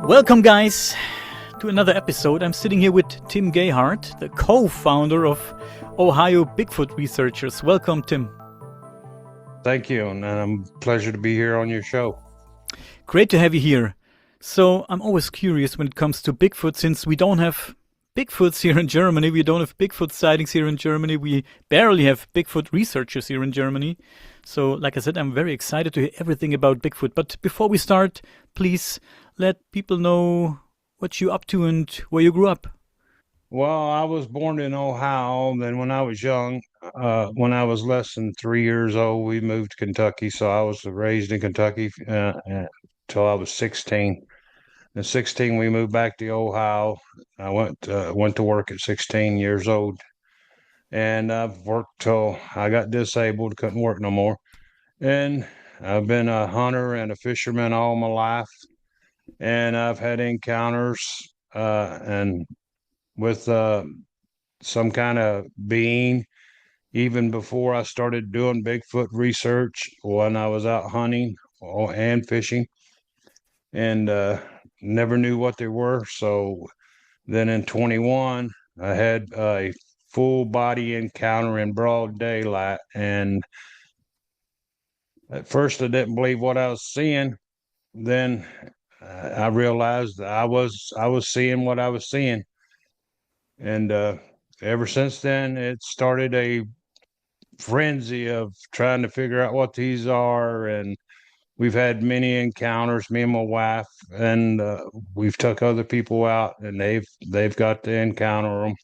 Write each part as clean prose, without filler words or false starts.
Welcome, guys, to another episode. I'm sitting here with Tim Gayheart, the co-founder of Ohio Bigfoot Researchers. Welcome, Tim. Thank you, and I'm pleasure to be here on your show. Great to have you here. So I'm always curious when it comes to Bigfoot, since we don't have Bigfoots here in Germany. We don't have Bigfoot sightings here in Germany. We barely have Bigfoot researchers here in Germany. So, like I said, I'm very excited to hear everything about Bigfoot. But before we start, please let people know what you're up to and where you grew up. Well, I was born in Ohio. Then when I was young, when I was less than 3 years old, we moved to Kentucky. So I was raised in Kentucky until I was 16. At 16, we moved back to Ohio. I went to work at 16 years old, and I've worked till I got disabled, couldn't work no more. And I've been a hunter and a fisherman all my life, and I've had encounters and with some kind of being even before I started doing Bigfoot research when I was out hunting and fishing, and never knew what they were. So then in 21, I had a full body encounter in broad daylight, and at first I didn't believe what I was seeing. Then I realized I was seeing what I was seeing, and ever since then it started a frenzy of trying to figure out what these are. And we've had many encounters, me and my wife, and we've took other people out, and they've got to encounter them.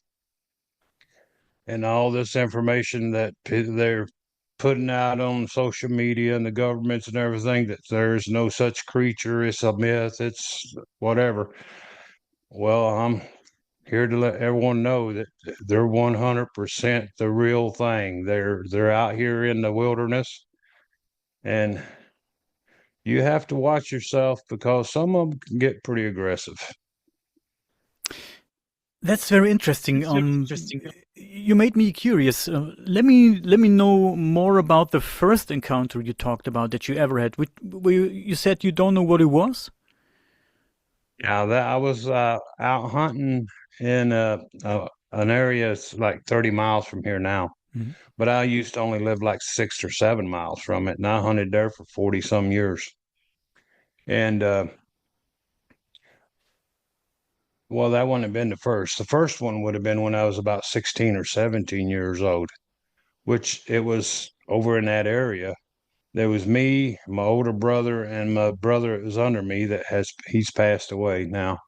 And all this information that they're putting out on social media and the governments and everything, that there's no such creature, it's a myth, it's whatever. Well, I'm here to let everyone know that they're 100% the real thing. They're out here in the wilderness, and you have to watch yourself because some of them can get pretty aggressive. That's very interesting. You made me curious. Let me know more about the first encounter you talked about that you ever had. Where you said you don't know what it was? Yeah, that I was out hunting in an area that's like 30 miles from here now, Mhm. but I used to only live like 6 or 7 miles from it, and I hunted there for 40 some years. And well, that wouldn't have been the first. The first one would have been when I was about 16 or 17 years old, which it was over in that area. There was me, my older brother, and my brother that was under me he's passed away now.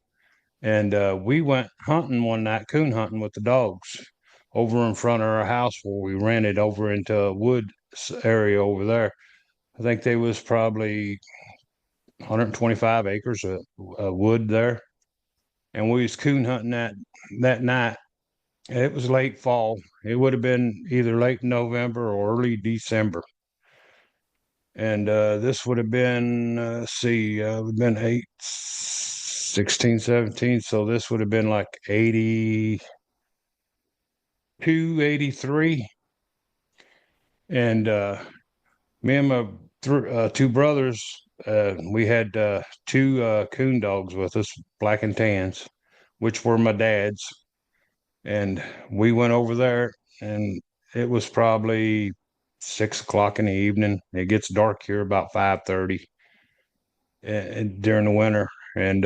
And we went hunting one night, coon hunting with the dogs over in front of our house where we rented over into a wood area over there. I think there was probably 125 acres of wood there. And we was coon hunting that night. It was late fall. It would have been either late November or early December. And this would have been, would have been 8, 16, 17. So this would have been like 82, 83. And me and my two brothers, we had two coon dogs with us, black and tans, which were my dad's. And we went over there, and it was probably 6 o'clock in the evening. It gets dark here about 5:30 during the winter, and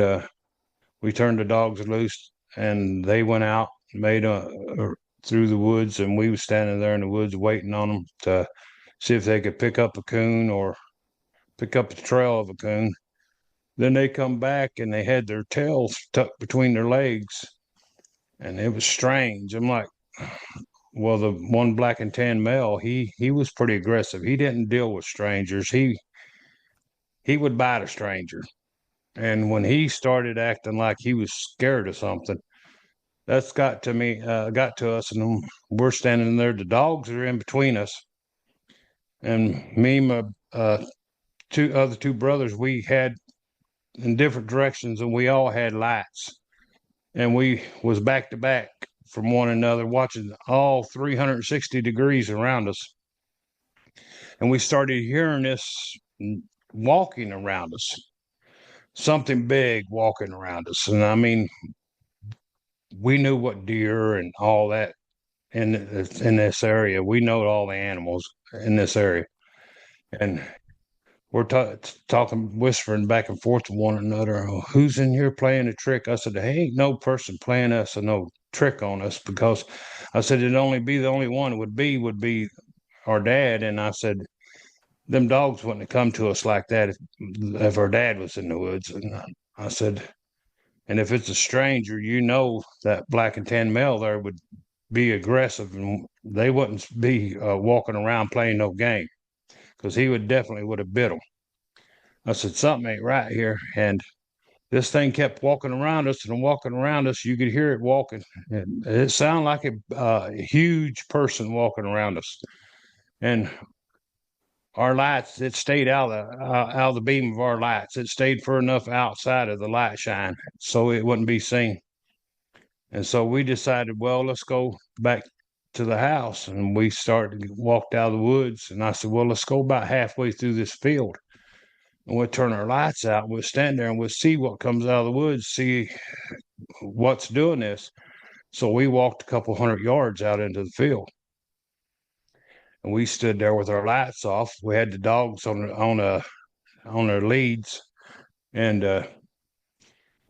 we turned the dogs loose, and they went out, made through the woods, and we was standing there in the woods waiting on them to see if they could pick up a coon or pick up the trail of a coon. Then they come back, and they had their tails tucked between their legs, and it was strange. I'm like, well, the one black and tan male, he was pretty aggressive. He didn't deal with strangers. He would bite a stranger. And when he started acting like he was scared of something, that's got to us, and we're standing there. The dogs are in between us, and me and my two brothers, we had in different directions, and we all had lights, and we was back to back from one another, watching all 360 degrees around us. And we started hearing this walking around us. something big walking around us. And I mean, we knew what deer and all that in this area. We know all the animals in this area, and we're talking, whispering back and forth to one another. Oh, who's in here playing a trick? I said, "There ain't no person playing us a no trick on us," because I said it'd only be the only one would be our dad. And I said, them dogs wouldn't have come to us like that if our dad was in the woods. And I said, and if it's a stranger, you know that black and tan male there would be aggressive, and they wouldn't be walking around playing no game, because he would have bit them. I said, something ain't right here. And this thing kept walking around us and walking around us. You could hear it walking. It sounded like a huge person walking around us. And our lights, it stayed out of the beam of our lights. It stayed far enough outside of the light shine so it wouldn't be seen. And so we decided, well, let's go back to the house. And we started to walk out of the woods. And I said, well, let's go about halfway through this field. And we'll turn our lights out. We'll stand there and we'll see what comes out of the woods, see what's doing this. So we walked a couple hundred yards out into the field. And we stood there with our lights off. We had the dogs on their leads. And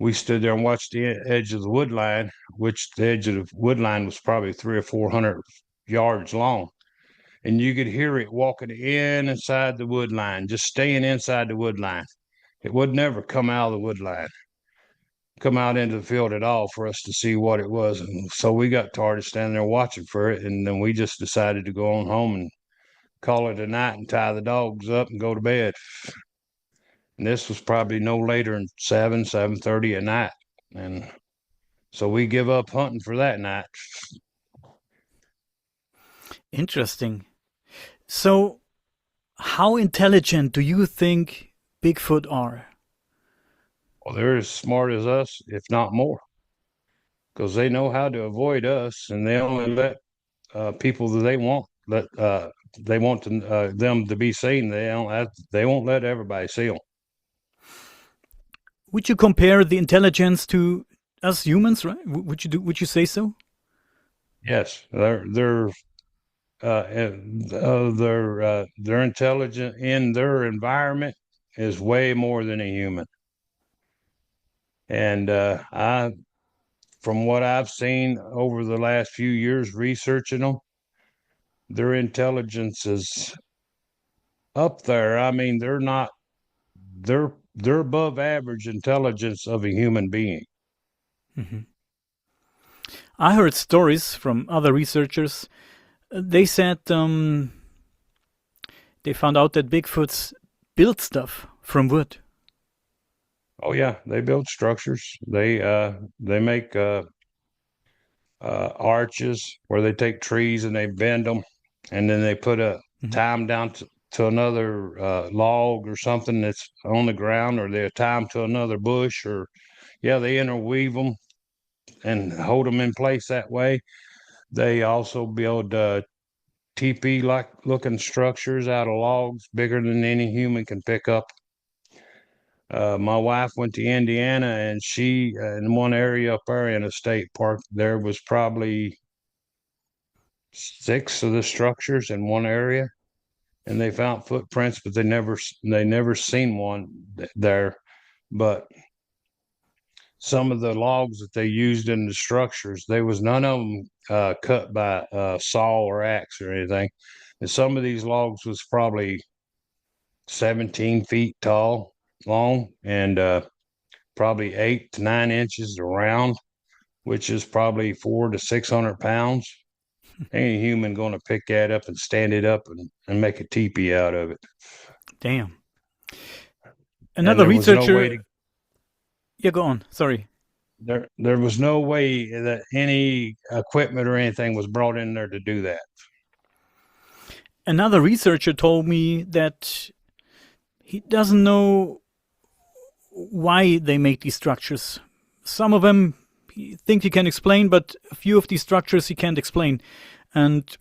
we stood there and watched the edge of the wood line, which the edge of the wood line was probably 300 or 400 yards long. And you could hear it walking inside the wood line, just staying inside the wood line. It would never come out of the wood line, come out into the field at all for us to see what it was. And so we got tired of standing there watching for it. And then we just decided to go on home and call it a night and tie the dogs up and go to bed. And this was probably no later than 7:30 at night. And so we give up hunting for that night. Interesting. So, how intelligent do you think Bigfoot are? Well, they're as smart as us, if not more, because they know how to avoid us, and they only let people that they want them to be seen. They won't let everybody see them. Would you compare the intelligence to us humans, right? Would you say so? Yes, their intelligence in their environment is way more than a human. And from what I've seen over the last few years researching them, their intelligence is up there. I mean, they're above average intelligence of a human being. Hmm. I heard stories from other researchers. They said they found out that Bigfoots build stuff from wood. Oh yeah, they build structures. They make arches where they take trees and they bend them, and then they put a Hmm. tie them down to another log or something that's on the ground, or they tie them to another bush, or yeah, they interweave them and hold them in place that way. They also build teepee like looking structures out of logs bigger than any human can pick up. My wife went to Indiana, and she in one area up there in a state park, there was probably six of the structures in one area, and they found footprints, but they never seen one there. But some of the logs that they used in the structures, there was none of them cut by saw or axe or anything. And some of these logs was probably 17 feet tall, long, and probably 8 to 9 inches around, which is probably 400 to 600 pounds. Ain't a human going to pick that up and stand it up and make a teepee out of it. Damn. And Another there was no way to researcher. Yeah, go on. Sorry. there was no way that any equipment or anything was brought in there to do that. Another researcher told me that he doesn't know why they make these structures. Some of them he thinks he can explain, but a few of these structures he can't explain. And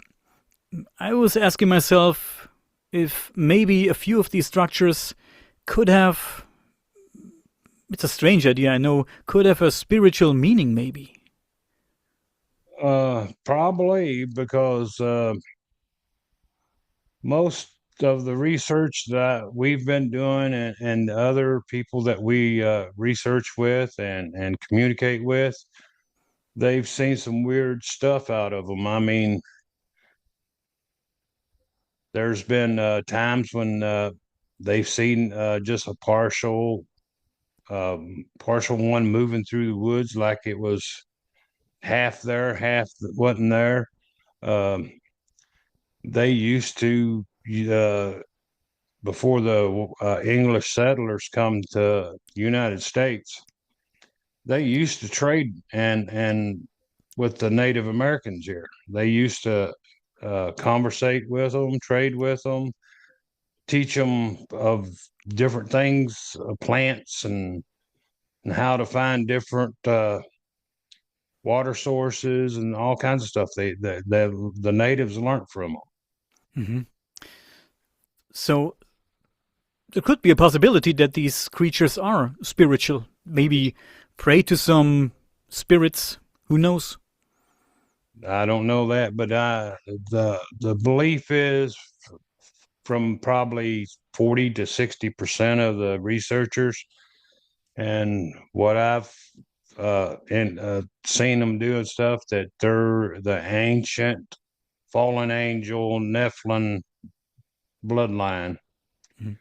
I was asking myself if maybe a few of these structures could have It's a strange idea, I know. Could have a spiritual meaning, maybe. Probably because most of the research that we've been doing and other people that we research with and communicate with, they've seen some weird stuff out of them. I mean, there's been times when they've seen just a partial one moving through the woods, like it was half there, half wasn't there. Um, they used to uh, before the English settlers come to the United States, they used to trade and with the Native Americans here. They used to conversate with them, trade with them, teach them of different things, plants and how to find different water sources and all kinds of stuff. The natives learned from them. Hmm. So there could be a possibility that these creatures are spiritual. Maybe pray to some spirits. Who knows? I don't know that, but the belief is from probably 40 to 60% of the researchers, and what I've seen them doing stuff, that they're the ancient fallen angel Nephilim bloodline. Mhm.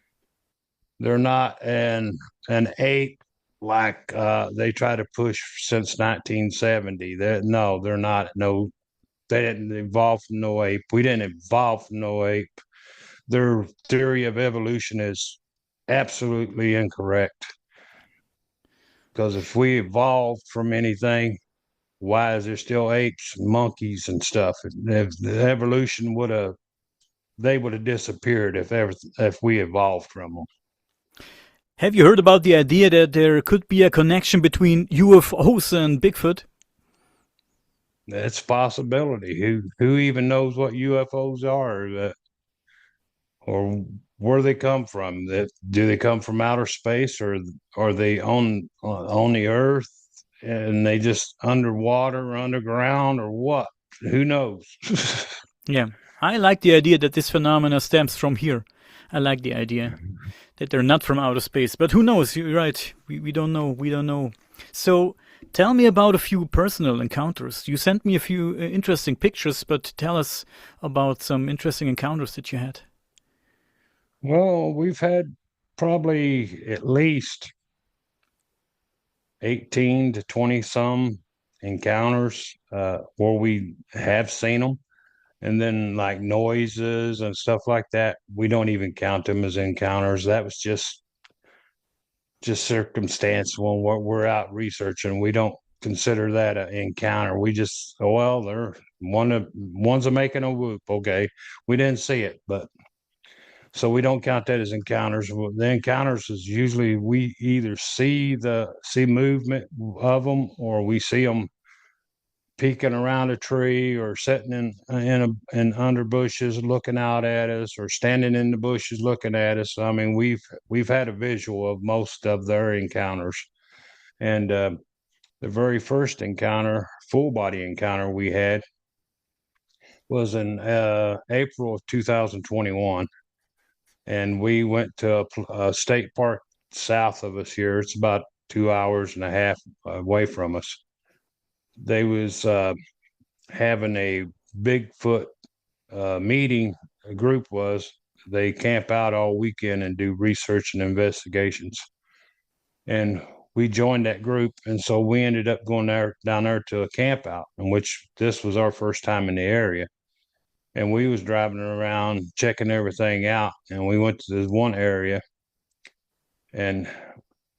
They're not an ape like they try to push since 1970. No, they're not. No, they didn't evolve from no ape. We didn't evolve from no ape. Their theory of evolution is absolutely incorrect. Because if we evolved from anything, why is there still apes and monkeys and stuff? If the evolution would have, they would have disappeared if we evolved from them. Have you heard about the idea that there could be a connection between UFOs and Bigfoot? It's a possibility. Who even knows what UFOs are, or where they come from? That do they come from outer space, or are they on the Earth and they just underwater, or underground, or what? Who knows? Yeah, I like the idea that this phenomena stems from here. I like the idea that they're not from outer space, but who knows? You're right. We don't know. We don't know. So tell me about a few personal encounters. You sent me a few interesting pictures, but tell us about some interesting encounters that you had. Well, we've had probably at least 18 to 20 some encounters where we have seen them. And then like noises and stuff like that, we don't even count them as encounters. That was just circumstance when we're out researching. We don't consider that an encounter. We just, oh, well, they're one's a making a whoop. Okay, we didn't see it, but so we don't count that as encounters. The encounters is usually we either see movement of them, or we see them peeking around a tree, or sitting in under bushes looking out at us, or standing in the bushes looking at us. I mean, we've had a visual of most of their encounters. And the very first encounter, full body encounter we had, was in April of 2021, and we went to a state park south of us here. It's about 2 hours and a half away from us. They was having a Bigfoot meeting. A group was, they camp out all weekend and do research and investigations, and we joined that group. And so we ended up going down there to a camp out, in which this was our first time in the area. And we was driving around checking everything out, and we went to this one area, and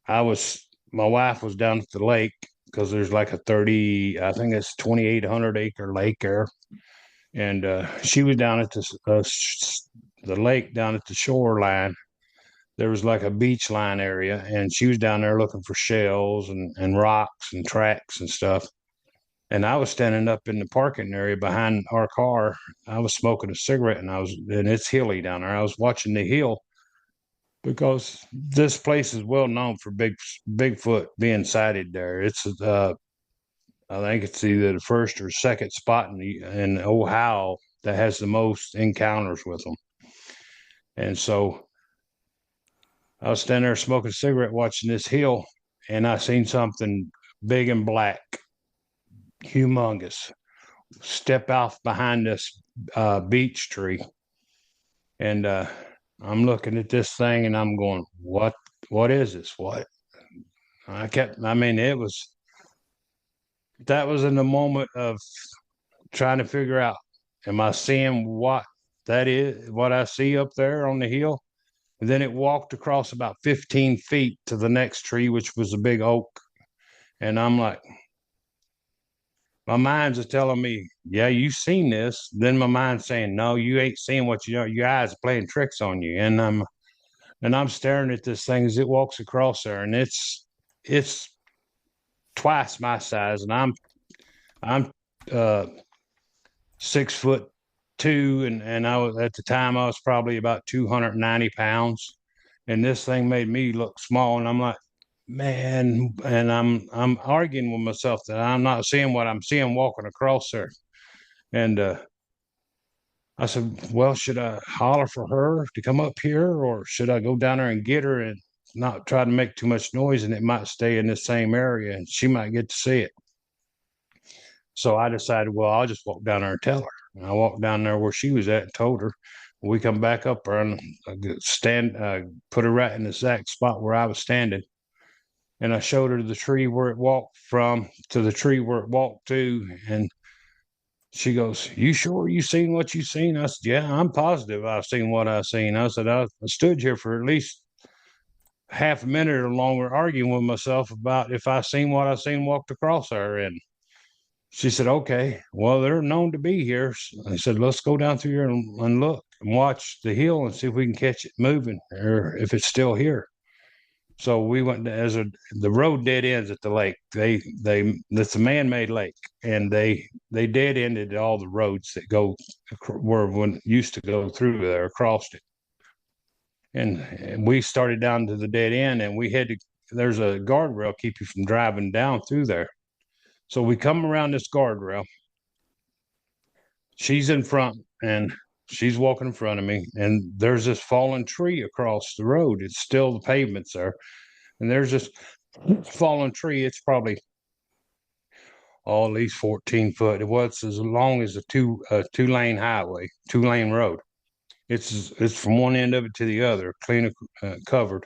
my wife was down at the lake, because there's like a 30, I think it's 2,800 acre lake there. And she was down at the lake, down at the shoreline. There was like a beach line area, and she was down there looking for shells and rocks and tracks and stuff. And I was standing up in the parking area behind our car. I was smoking a cigarette, and it's hilly down there. I was watching the hill, because this place is well known for Bigfoot being sighted there. It's I think it's either the first or second spot in Ohio that has the most encounters with them. And so I was standing there smoking a cigarette watching this hill, and I seen something big and black, humongous, step off behind this beech tree. And I'm looking at this thing and I'm going, what is this? What? I mean, that was in the moment of trying to figure out, am I seeing what that is, what I see up there on the hill? And then it walked across about 15 feet to the next tree, which was a big oak. And I'm like, my mind's just telling me, yeah, you've seen this. Then my mind's saying, no, you ain't seeing what your eyes are playing tricks on you. And I'm staring at this thing as it walks across there, and it's twice my size, and I'm 6'2", and I was at the time I was probably about 290 pounds, and this thing made me look small, and I'm like, man, and I'm arguing with myself that I'm not seeing what I'm seeing walking across there, and I said, well, should I holler for her to come up here, or should I go down there and get her and not try to make too much noise, and it might stay in the same area and she might get to see it? So I decided, well, I'll just walk down there and tell her. And I walked down there where she was at and told her. We come back up there and put her right in the exact spot where I was standing. And I showed her the tree where it walked from to the tree where it walked to. And she goes, you sure you seen what you seen? I said, yeah, I'm positive I've seen what I seen. I said, I stood here for at least half a minute or longer arguing with myself about if I seen what I seen walked across there. And she said, okay, well, they're known to be here. I said, let's go down through here and look and watch the hill and see if we can catch it moving or if it's still here. So we went the road dead ends at the lake. It's a man-made lake, and they dead ended all the roads that go where one used to go through there across it. And we started down to the dead end, and there's a guardrail keep you from driving down through there. So we come around this guardrail. She's in front, and she's walking in front of me, and there's this fallen tree across the road. It's still the pavement's there, and there's this fallen tree. It's probably at least 14 foot. It was as long as a two-lane highway, two-lane road. It's from one end of it to the other, clean covered.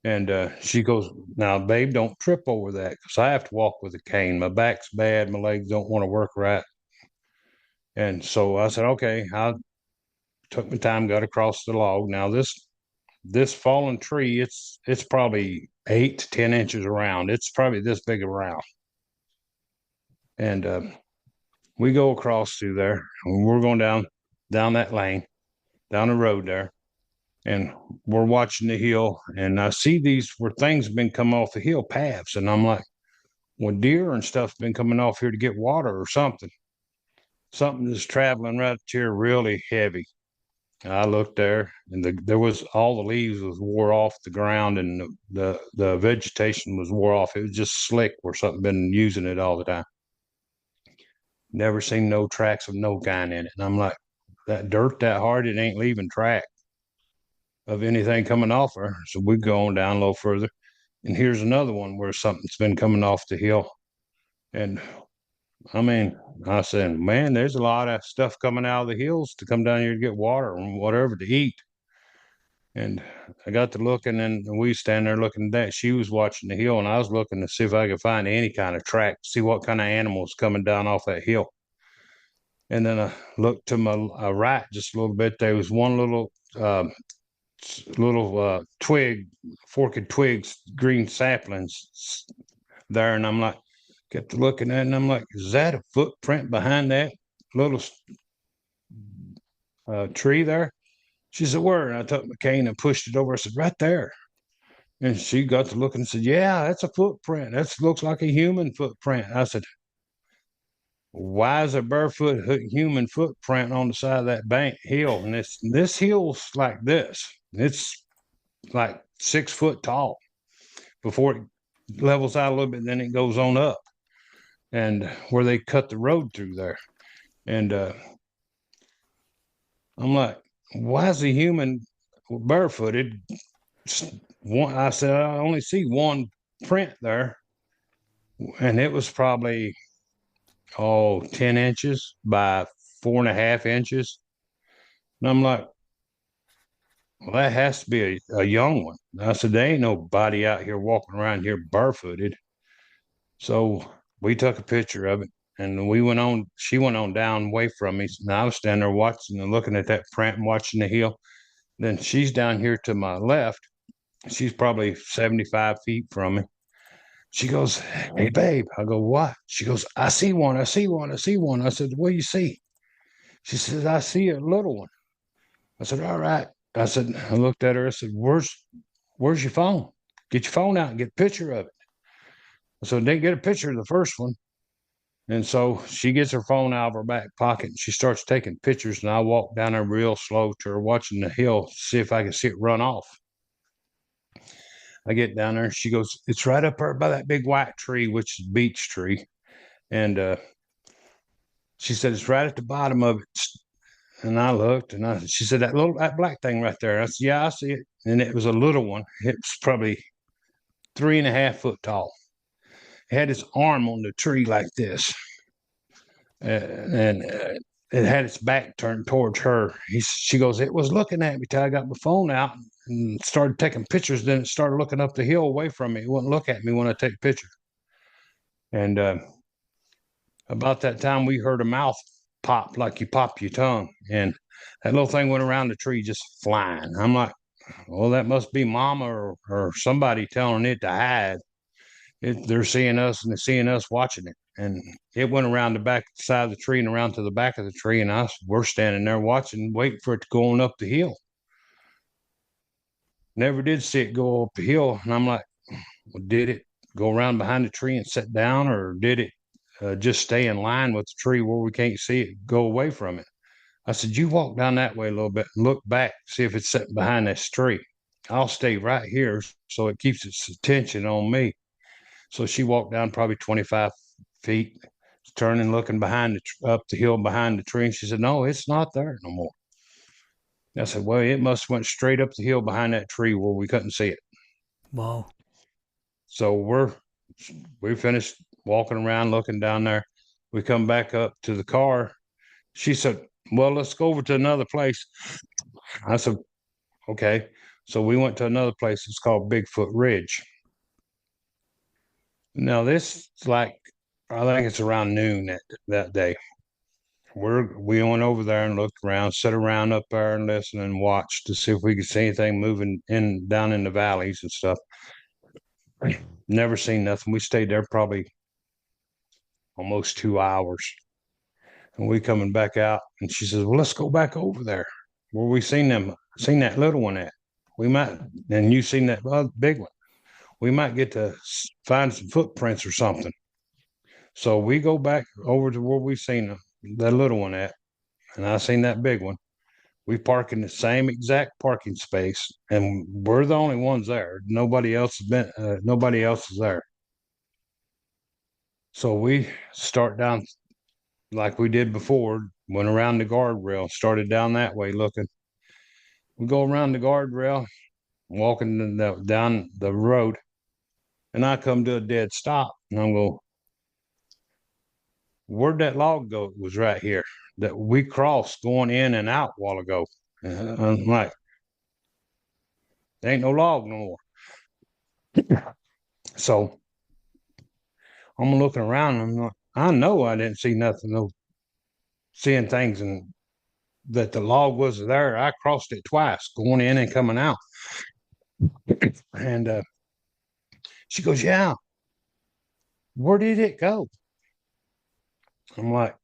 And she goes, now, babe, don't trip over that because I have to walk with a cane. My back's bad. My legs don't want to work right. And so I said, okay. I took my time, got across the log. Now this fallen tree, it's probably 8 to 10 inches around. It's probably this big around. And we go across through there, and we're going down that lane, down the road there, and we're watching the hill. And I see these where things have been coming off the hill paths, and I'm like, well, deer and stuff's been coming off here to get water or something. Something is traveling right here really heavy. I looked there, and there was all the leaves was wore off the ground, and the vegetation was wore off. It was just slick where something been using it all the time. Never seen no tracks of no kind in it. And I'm like, that dirt that hard, it ain't leaving track of anything coming off her. So we go on down a little further, and here's another one where something's been coming off the hill. And I mean, I said, man, there's a lot of stuff coming out of the hills to come down here to get water and whatever to eat. And I got to looking, and we stand there looking at that. She was watching the hill, and I was looking to see if I could find any kind of track, see what kind of animals coming down off that hill. And then I looked to my right just a little bit. There was one little twig, forked twigs, green saplings there, and I'm like, kept looking at it, and I'm like, is that a footprint behind that little tree there? She said, where? And I took my cane and pushed it over. I said, right there. And she got to looking and said, yeah, that's a footprint. That looks like a human footprint. I said, why is a barefoot human footprint on the side of that bank hill? And this hill's like this. It's like 6 foot tall before it levels out a little bit, and then it goes on up, and where they cut the road through there. And I'm like, why is a human barefooted? I said, I only see one print there, and it was probably 10 inches by 4.5 inches. And I'm like, well, that has to be a young one. I said, there ain't nobody out here walking around here barefooted. So we took a picture of it, and we went on. She went on down away from me. And I was standing there watching and looking at that print and watching the hill. Then she's down here to my left. She's probably 75 feet from me. She goes, hey, babe. I go, what? She goes, I see one. I see one. I see one. I said, what do you see? She says, I see a little one. I said, all right. I said, I looked at her. I said, where's your phone? Get your phone out and get a picture of it. So I didn't get a picture of the first one. And so she gets her phone out of her back pocket and she starts taking pictures. And I walk down there real slow to her, watching the hill, see if I can see it run off. I get down there and she goes, it's right up there by that big white tree, which is beech tree. And she said, it's right at the bottom of it. And I looked and she said, that black thing right there. I said, yeah, I see it. And it was a little one. It was probably 3.5 foot tall. It had its arm on the tree like this. And it had its back turned towards her. She goes, it was looking at me till I got my phone out and started taking pictures. Then it started looking up the hill away from me. It wouldn't look at me when I take pictures. And about that time, we heard a mouth pop like you pop your tongue. And that little thing went around the tree just flying. I'm like, well, that must be mama or somebody telling it to hide. They're seeing us and they're seeing us watching it. And it went around the back side of the tree and around to the back of the tree. And we're standing there watching, waiting for it to go on up the hill. Never did see it go up the hill. And I'm like, well, did it go around behind the tree and sit down, or did it just stay in line with the tree where we can't see it go away from it? I said, you walk down that way a little bit and look back, see if it's sitting behind this tree. I'll stay right here so it keeps its attention on me. So she walked down probably 25 feet, turning, looking up the hill behind the tree. And she said, no, it's not there no more. I said, well, it must have went straight up the hill behind that tree where we couldn't see it. Wow. So we finished walking around, looking down there. We come back up to the car. She said, well, let's go over to another place. I said, okay. So we went to another place. It's called Bigfoot Ridge. Now, this is like, I think it's around noon that day. We went over there and looked around, sat around up there and listened and watched to see if we could see anything moving down in the valleys and stuff. Never seen nothing. We stayed there probably almost 2 hours. And we coming back out, and she says, well, let's go back over there where we seen that little one at. We might, and you seen that big one. We might get to find some footprints or something. So we go back over to where we seen that little one at, and I seen that big one. We park in the same exact parking space, and we're the only ones there. Nobody else has been. Nobody else is there. So we start down like we did before. Went around the guardrail, started down that way looking. We go around the guardrail, walking down the road, and I come to a dead stop, and I'm going, where'd that log go? It was right here that we crossed going in and out a while ago. I'm like, there ain't no log no more. So I'm looking around, and I'm like, I know I didn't see nothing, no seeing things, and that the log was there. I crossed it twice, going in and coming out. And she goes, yeah, where did it go? I'm like,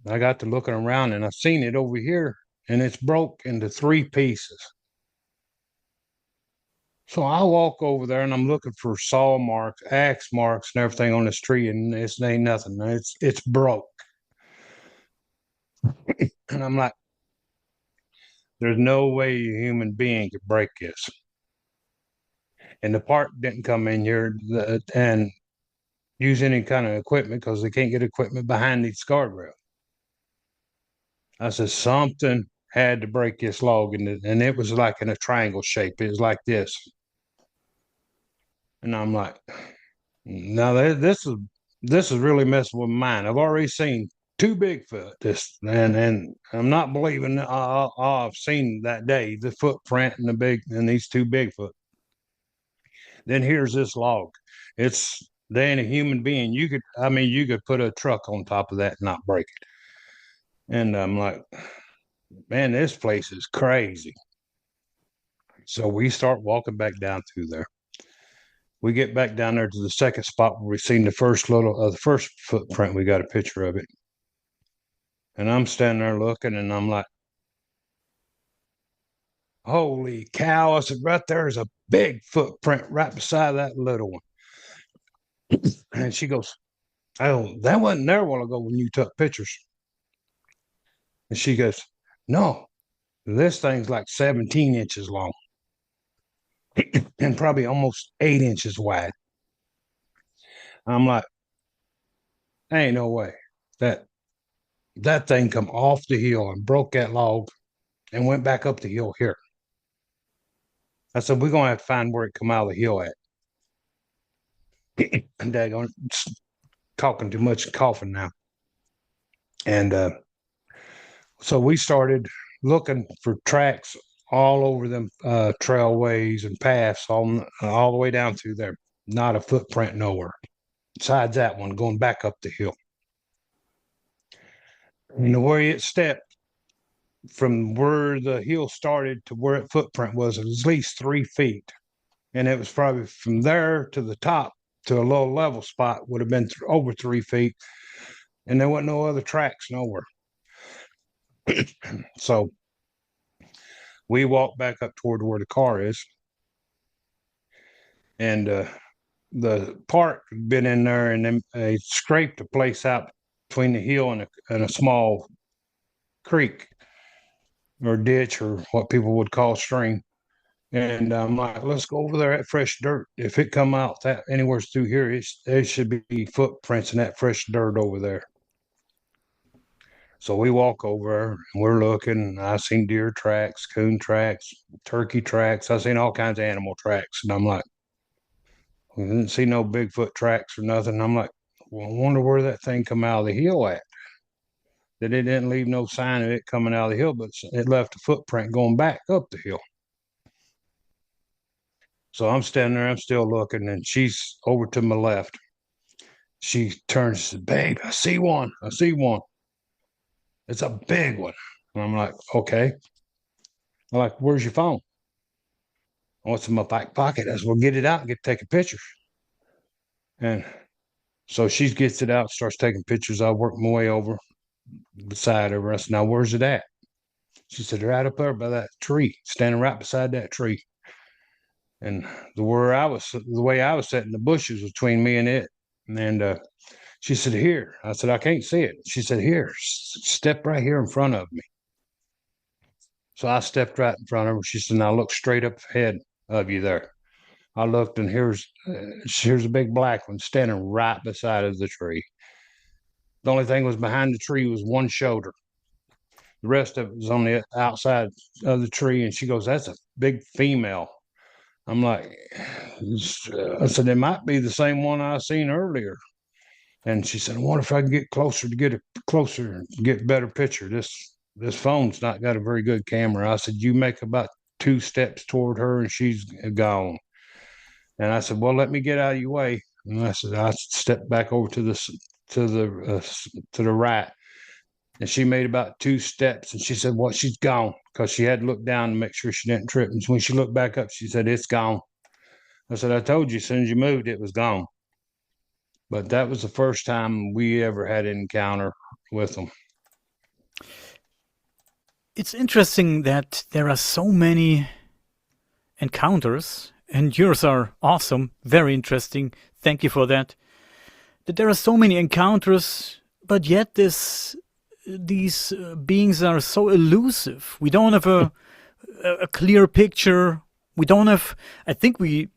I got to looking around and I seen it over here, and it's broke into 3 pieces. So I walk over there and I'm looking for saw marks, axe marks, and everything on this tree, and it ain't nothing. It's broke. And I'm like, there's no way a human being could break this. And the park didn't come in here and use any kind of equipment because they can't get equipment behind these guardrails. I said, something had to break this log, and it was like in a triangle shape. It was like this. And I'm like, now this is really messing with mine. I've already seen two Bigfoot. And I'm not believing all I've seen that day, the footprint and these two Bigfoot. Then here's this log. They ain't a human being. You could put a truck on top of that and not break it. And I'm like, man, this place is crazy. So we start walking back down through there. We get back down there to the second spot where we seen the first footprint. We got a picture of it. And I'm standing there looking, and I'm like, holy cow. I said, right there is a big footprint right beside that little one. And she goes, oh, that wasn't there a while ago when you took pictures. And she goes, no, this thing's like 17 inches long and probably almost 8 inches wide. I'm like, ain't no way that that thing come off the hill and broke that log and went back up the hill here. I said, we're going to have to find where it come out of the hill at. And daggone, talking too much, coughing now. And so we started looking for tracks all over them trailways and paths all the way down through there. Not a footprint nowhere. Besides that one, going back up the hill. And the way it stepped from where the hill started to where its footprint was at least 3 feet. And it was probably from there to the top to a low level spot would have been over 3 feet. And there wasn't no other tracks nowhere. So we walked back up toward where the car is. And the park had been in there, and then they scraped a place out between the hill and a small creek or ditch or what people would call stream. And I'm like, let's go over there at fresh dirt. If it come out that anywhere through here, there should be footprints in that fresh dirt over there. So we walk over and we're looking. I seen deer tracks, coon tracks, turkey tracks. I seen all kinds of animal tracks. And I'm like, we didn't see no Bigfoot tracks or nothing. I'm like, well, I wonder where that thing come out of the hill at. That it didn't leave no sign of it coming out of the hill, but it left a footprint going back up the hill. So I'm standing there, I'm still looking, and she's over to my left. She turns and says, babe, I see one. I see one. It's a big one. And I'm like, okay. I'm like, where's your phone? Oh, it's in my back pocket. I said, well, get it out and get to take a picture. And so she gets it out, starts taking pictures. I work my way over beside her. I said, now where's it at? She said, right up there by that tree, standing right beside that tree. And the way I was sitting, the bushes between me and it. And she said, here. I said, I can't see it. She said, here, step right here in front of me. So I stepped right in front of her. She said, now look straight up ahead of you there. I looked, and here's a big black one standing right beside of the tree. The only thing was behind the tree was one shoulder. The rest of it was on the outside of the tree. And she goes, that's a big female. I'm like, I said, it might be the same one I seen earlier. And she said, I wonder if I can get closer to get a better picture. This phone's not got a very good camera. I said, you make about 2 steps toward her and she's gone. And I said, well, let me get out of your way. And I said, I stepped back over to the right. And she made about 2 steps, and she said, well, she's gone, because she had to look down to make sure she didn't trip. And when she looked back up, she said, it's gone. I said, I told you, as soon as you moved, it was gone. But that was the first time we ever had an encounter with them. It's interesting that there are so many encounters, and yours are awesome, very interesting. Thank you for that. That there are so many encounters, but yet these beings are so elusive. We don't have a clear picture. We don't have. I think we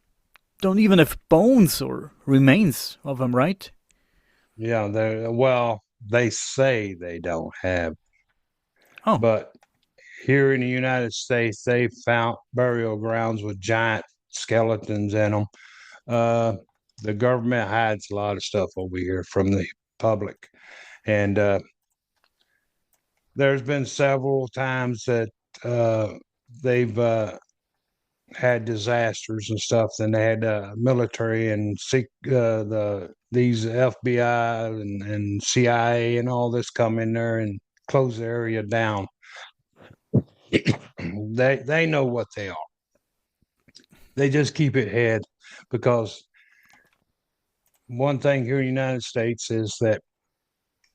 don't even have bones or remains of them, right? Yeah, they say they don't have, Oh, but here in the United States, they found burial grounds with giant skeletons in them. Uh, the government hides a lot of stuff over here from the public, and there's been several times that uh, they've had disasters and stuff. Then they had military and these FBI and CIA and all this come in there and close the area down. They know what they are. They just keep it hid because one thing here in the United States is that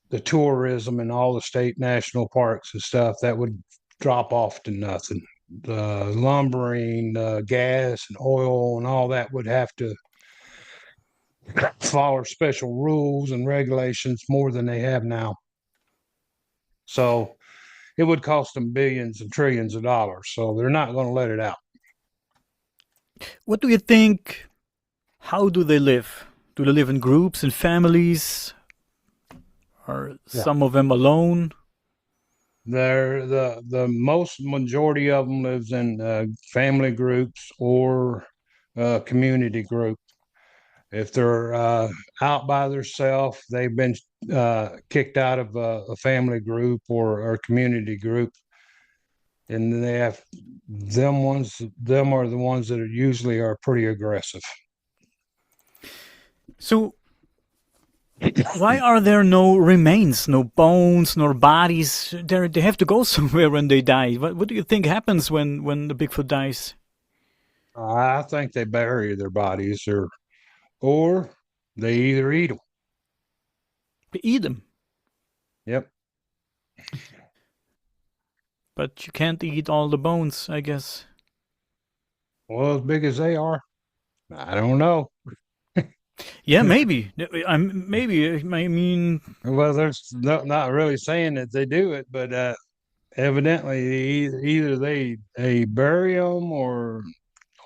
the tourism and all the state national parks and stuff that would drop off to nothing. The lumbering, gas and oil and all that would have to follow special rules and regulations more than they have now. So it would cost them billions and trillions of dollars. So they're not going to let it out. what do you think? How do they live? Do they live in groups and families? Are Yeah. some of them alone? They're the most majority of them lives in family groups or community group. If they're out by themselves, they've been kicked out of a family group or community group, and then they have them ones. Them are the ones that are usually are pretty aggressive. So, why are there no remains, no bones, nor bodies? They have to go somewhere when they die. What do you think happens when the Bigfoot dies? I think they bury their bodies, or they either eat them. They eat them, Yep. but you can't eat all the bones, I guess. Well, as big as they are, I don't know. Yeah, maybe. Maybe. I mean, Well, there's not really saying that they do it, but evidently either they bury them or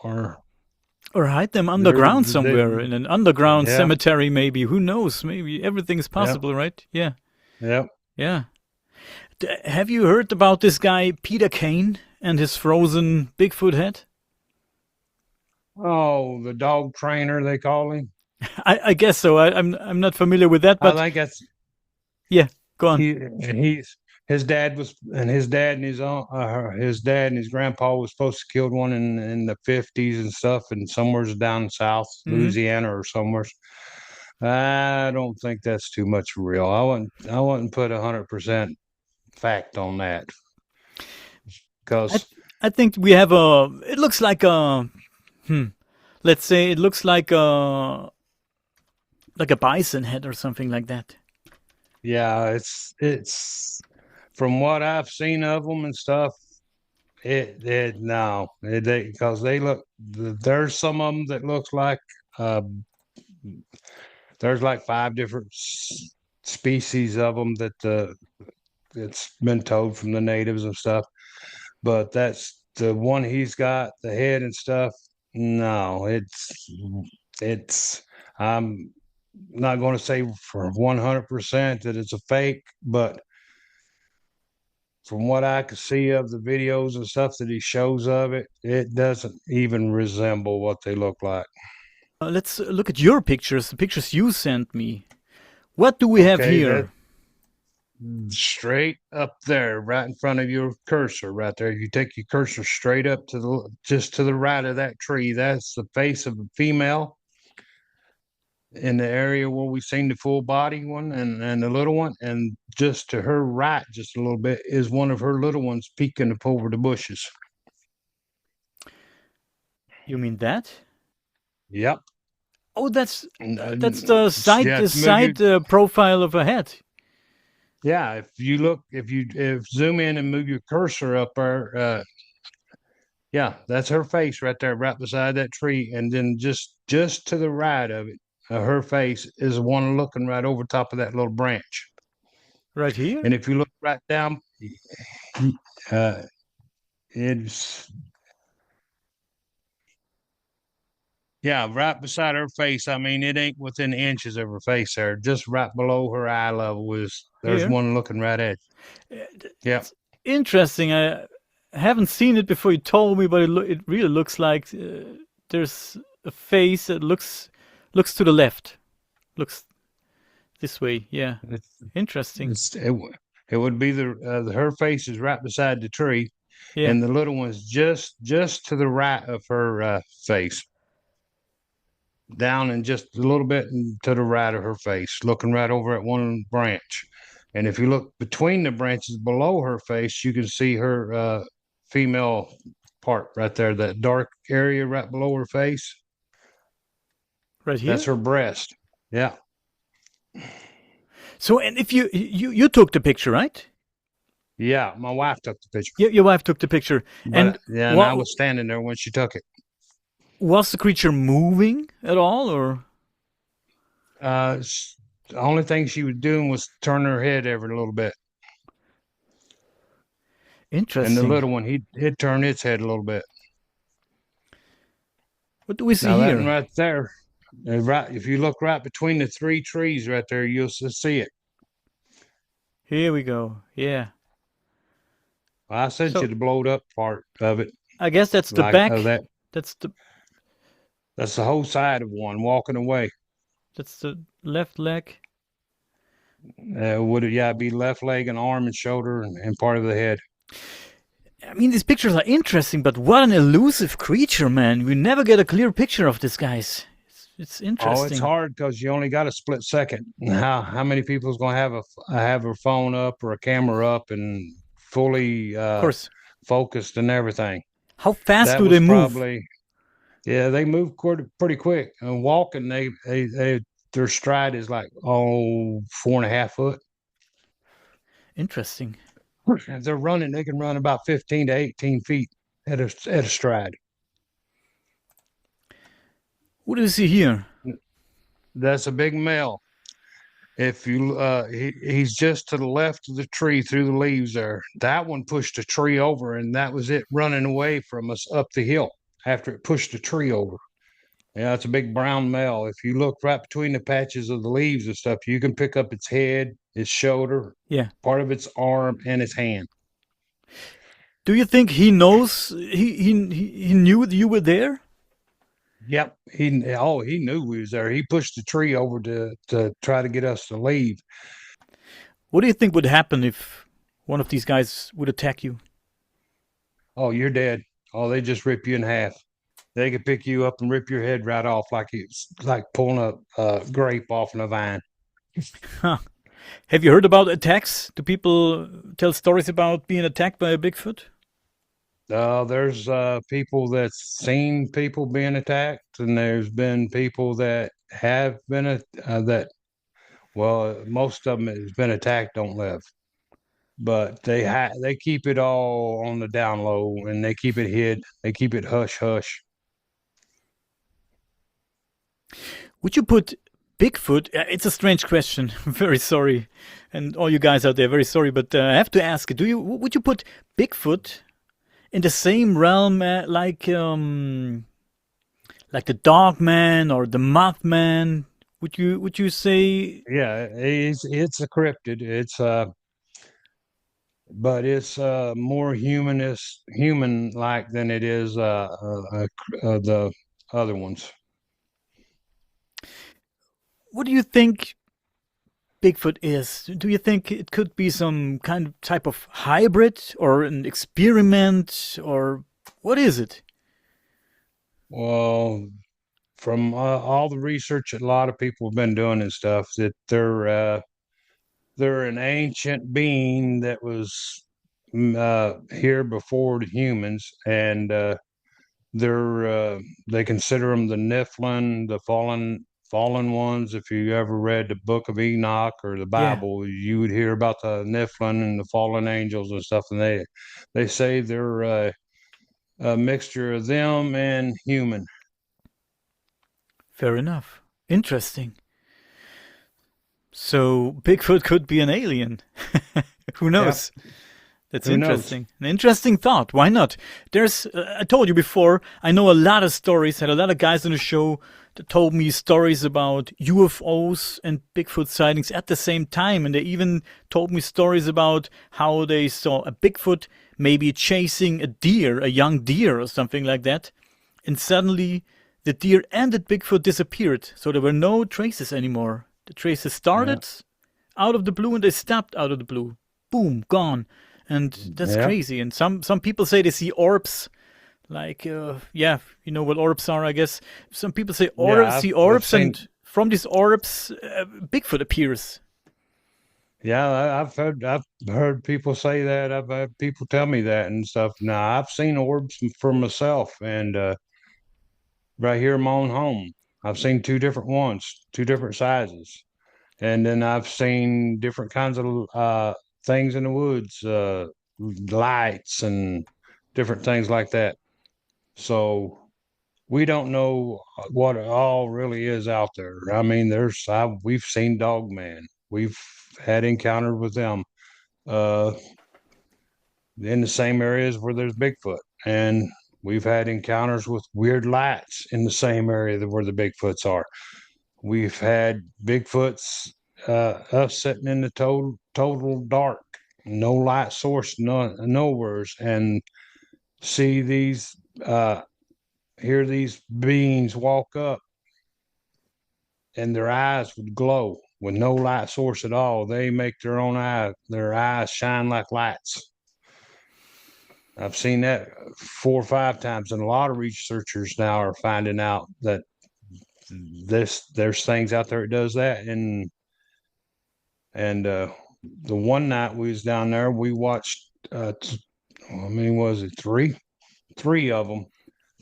or hide them they're underground they somewhere in an underground yeah, cemetery. Maybe. Who knows? Maybe everything is yeah, possible, right? Yeah. yeah. Yeah. Have you heard about this guy Peter Kane and his frozen Bigfoot head? Oh, the dog trainer they call him. I guess so. I'm not familiar with that, I but think that's yeah, go on. he's his dad and his grandpa was supposed to kill one in the 50s and stuff, and somewhere's down south Hmm. Louisiana or somewhere. I don't think that's too much real. I wouldn't put 100% fact on that I because I think we have a. It looks like a. Hmm. Let's say it looks like a bison head or something like that. yeah, it's from what I've seen of them and stuff. It no, because they look. There's some of them that looks like uh, there's like five different species of them that it's been told from the natives and stuff. But that's the one he's got the head and stuff. No, it's. I'm not going to say for 100% that it's a fake, but from what I could see of the videos and stuff that he shows of it, it doesn't even resemble what they look like. Let's look at your pictures, the pictures you sent me. What do we have Okay, that here? straight up there, right in front of your cursor, right there. You take your cursor straight up to the just to the right of that tree. That's the face of a female in the area where we've seen the full body one and the little one. And just to her right, just a little bit, is one of her little ones peeking up over the bushes. You mean that? Yep. Oh, And, that's the side yeah, the move you. side profile of a head. Yeah, if zoom in and move your cursor up there, yeah, that's her face right there, right beside that tree, and then just to the right of it, her face is the one looking right over top of that little branch. Right here? And if you look right down, uh, it's Yeah, right beside her face. I mean, it ain't within inches of her face there. Just right below her eye level is there's Here. one looking right at you. Yep. It's interesting. I haven't seen it before you told me, but it really looks like there's a face that looks to the left. Looks this way. Yeah. It's, Interesting. it would be her face is right beside the tree, Yeah. and the little one's just to the right of her face, down and just a little bit to the right of her face, looking right over at one branch. And if you look between the branches below her face, you can see her female part right there, that dark area right below her face. Right That's here. her breast. Yeah. So, and if you took the picture, right? Yeah. My wife took the picture, Your wife took the picture, but and yeah, and I what was standing there when she took it. was the creature moving at all, or Uh, the only thing she was doing was turn her head every little bit. And the interesting? little one, he'd turn its head a little bit. What do we see Now that one here? right there, right, if you look right between the three trees right there, you'll see it. Here we go. Yeah. I sent you So the blowed up part of it, I guess that's the like of back. that. That's the That's the whole side of one walking away. that's the left leg. Would it? Yeah, be left leg and arm and shoulder and part of the head. I mean, these pictures are interesting, but what an elusive creature, man! We never get a clear picture of this, guys. It's Oh, it's interesting. hard because you only got a split second. How many people's gonna have a phone up or a camera up and fully Of course. focused and everything? How fast That do they was move? probably yeah. They move pretty quick. And walking, they their stride is like 4.5 foot. Interesting. If they're running, they can run about 15 to 18 feet at a stride. What do you see here? That's a big male. If you he's just to the left of the tree through the leaves there. That one pushed a tree over, and that was it running away from us up the hill after it pushed a tree over. Yeah, it's a big brown male. If you look right between the patches of the leaves and stuff, you can pick up its head, its shoulder, Yeah. part of its arm, and its hand. Do you think he knows? He knew you were there. Yep. He knew we was there. He pushed the tree over to try to get us to leave. What do you think would happen if one of these guys would attack you? Oh, you're dead. Oh, they just rip you in half. They could pick you up and rip your head right off like it's like pulling a grape off in a vine. Huh. Have you heard about attacks? Do people tell stories about being attacked by a Bigfoot? There's people that's seen people being attacked, and there's been people that have been that. Well, most of them has been attacked, don't live, but they keep it all on the down low, and they keep it hid. They keep it hush hush. Would you put Bigfoot? It's a strange question. Very sorry, and all you guys out there, very sorry, but I have to ask: Do you would you put Bigfoot in the same realm like the Dog Man or the Mothman? Would you say? Yeah, it's a cryptid. It's but it's more human like than it is the other ones. What do you think Bigfoot is? Do you think it could be some kind of type of hybrid or an experiment or what is it? Well, from all the research that a lot of people have been doing and stuff, that they're an ancient being that was here before the humans, and they consider them the Nephilim, the fallen ones. If you ever read the Book of Enoch or the Yeah, Bible, you would hear about the Nephilim and the fallen angels and stuff, and they say they're a mixture of them and human. fair enough. Interesting. So Bigfoot could be an alien. Who Yep. knows? That's Who knows? interesting. An interesting thought. Why not? I told you before, I know a lot of stories, had a lot of guys on the show that told me stories about UFOs and Bigfoot sightings at the same time. And they even told me stories about how they saw a Bigfoot maybe chasing a deer, a young deer or something like that. And suddenly the deer and the Bigfoot disappeared. So there were no traces anymore. The traces Yeah, started out of the blue and they stopped out of the blue. Boom, gone. And that's yeah, crazy. And some people say they see orbs, like yeah, you know what orbs are, I guess. Some people say orbs, yeah. see I've orbs, seen. and from these orbs, Bigfoot appears. Yeah, I've heard people say that. I've had people tell me that and stuff. Now I've seen orbs for myself, and right here in my own home, I've seen two different ones, two different sizes, and then I've seen different kinds of things in the woods, lights and different things like that. So we don't know what it all really is out there. I mean, we've seen Dogman, we've had encounters with them uh, in the same areas where there's Bigfoot, and we've had encounters with weird lights in the same area where the Bigfoots are. We've had Bigfoots, us sitting in the total dark, no light source, nowheres, and see these, hear these beings walk up, and their eyes would glow with no light source at all. They make their eyes shine like lights. I've seen that 4 or 5 times, and a lot of researchers now are finding out that there's things out there that does that, and the one night we was down there, we watched. How many was it? Three of them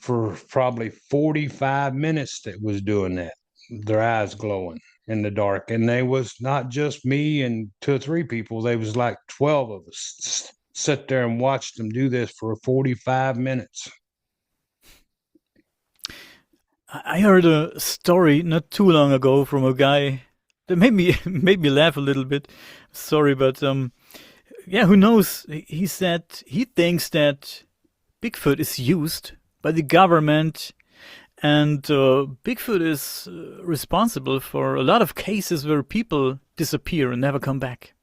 for probably 45 minutes. That was doing that. Their eyes glowing in the dark, and they was not just me and 2 or 3 people. They was like 12 of us sit there and watched them do this for 45 minutes. I heard a story not too long ago from a guy that made me made me laugh a little bit. Sorry, but yeah, who knows? He said he thinks that Bigfoot is used by the government, and Bigfoot is responsible for a lot of cases where people disappear and never come back.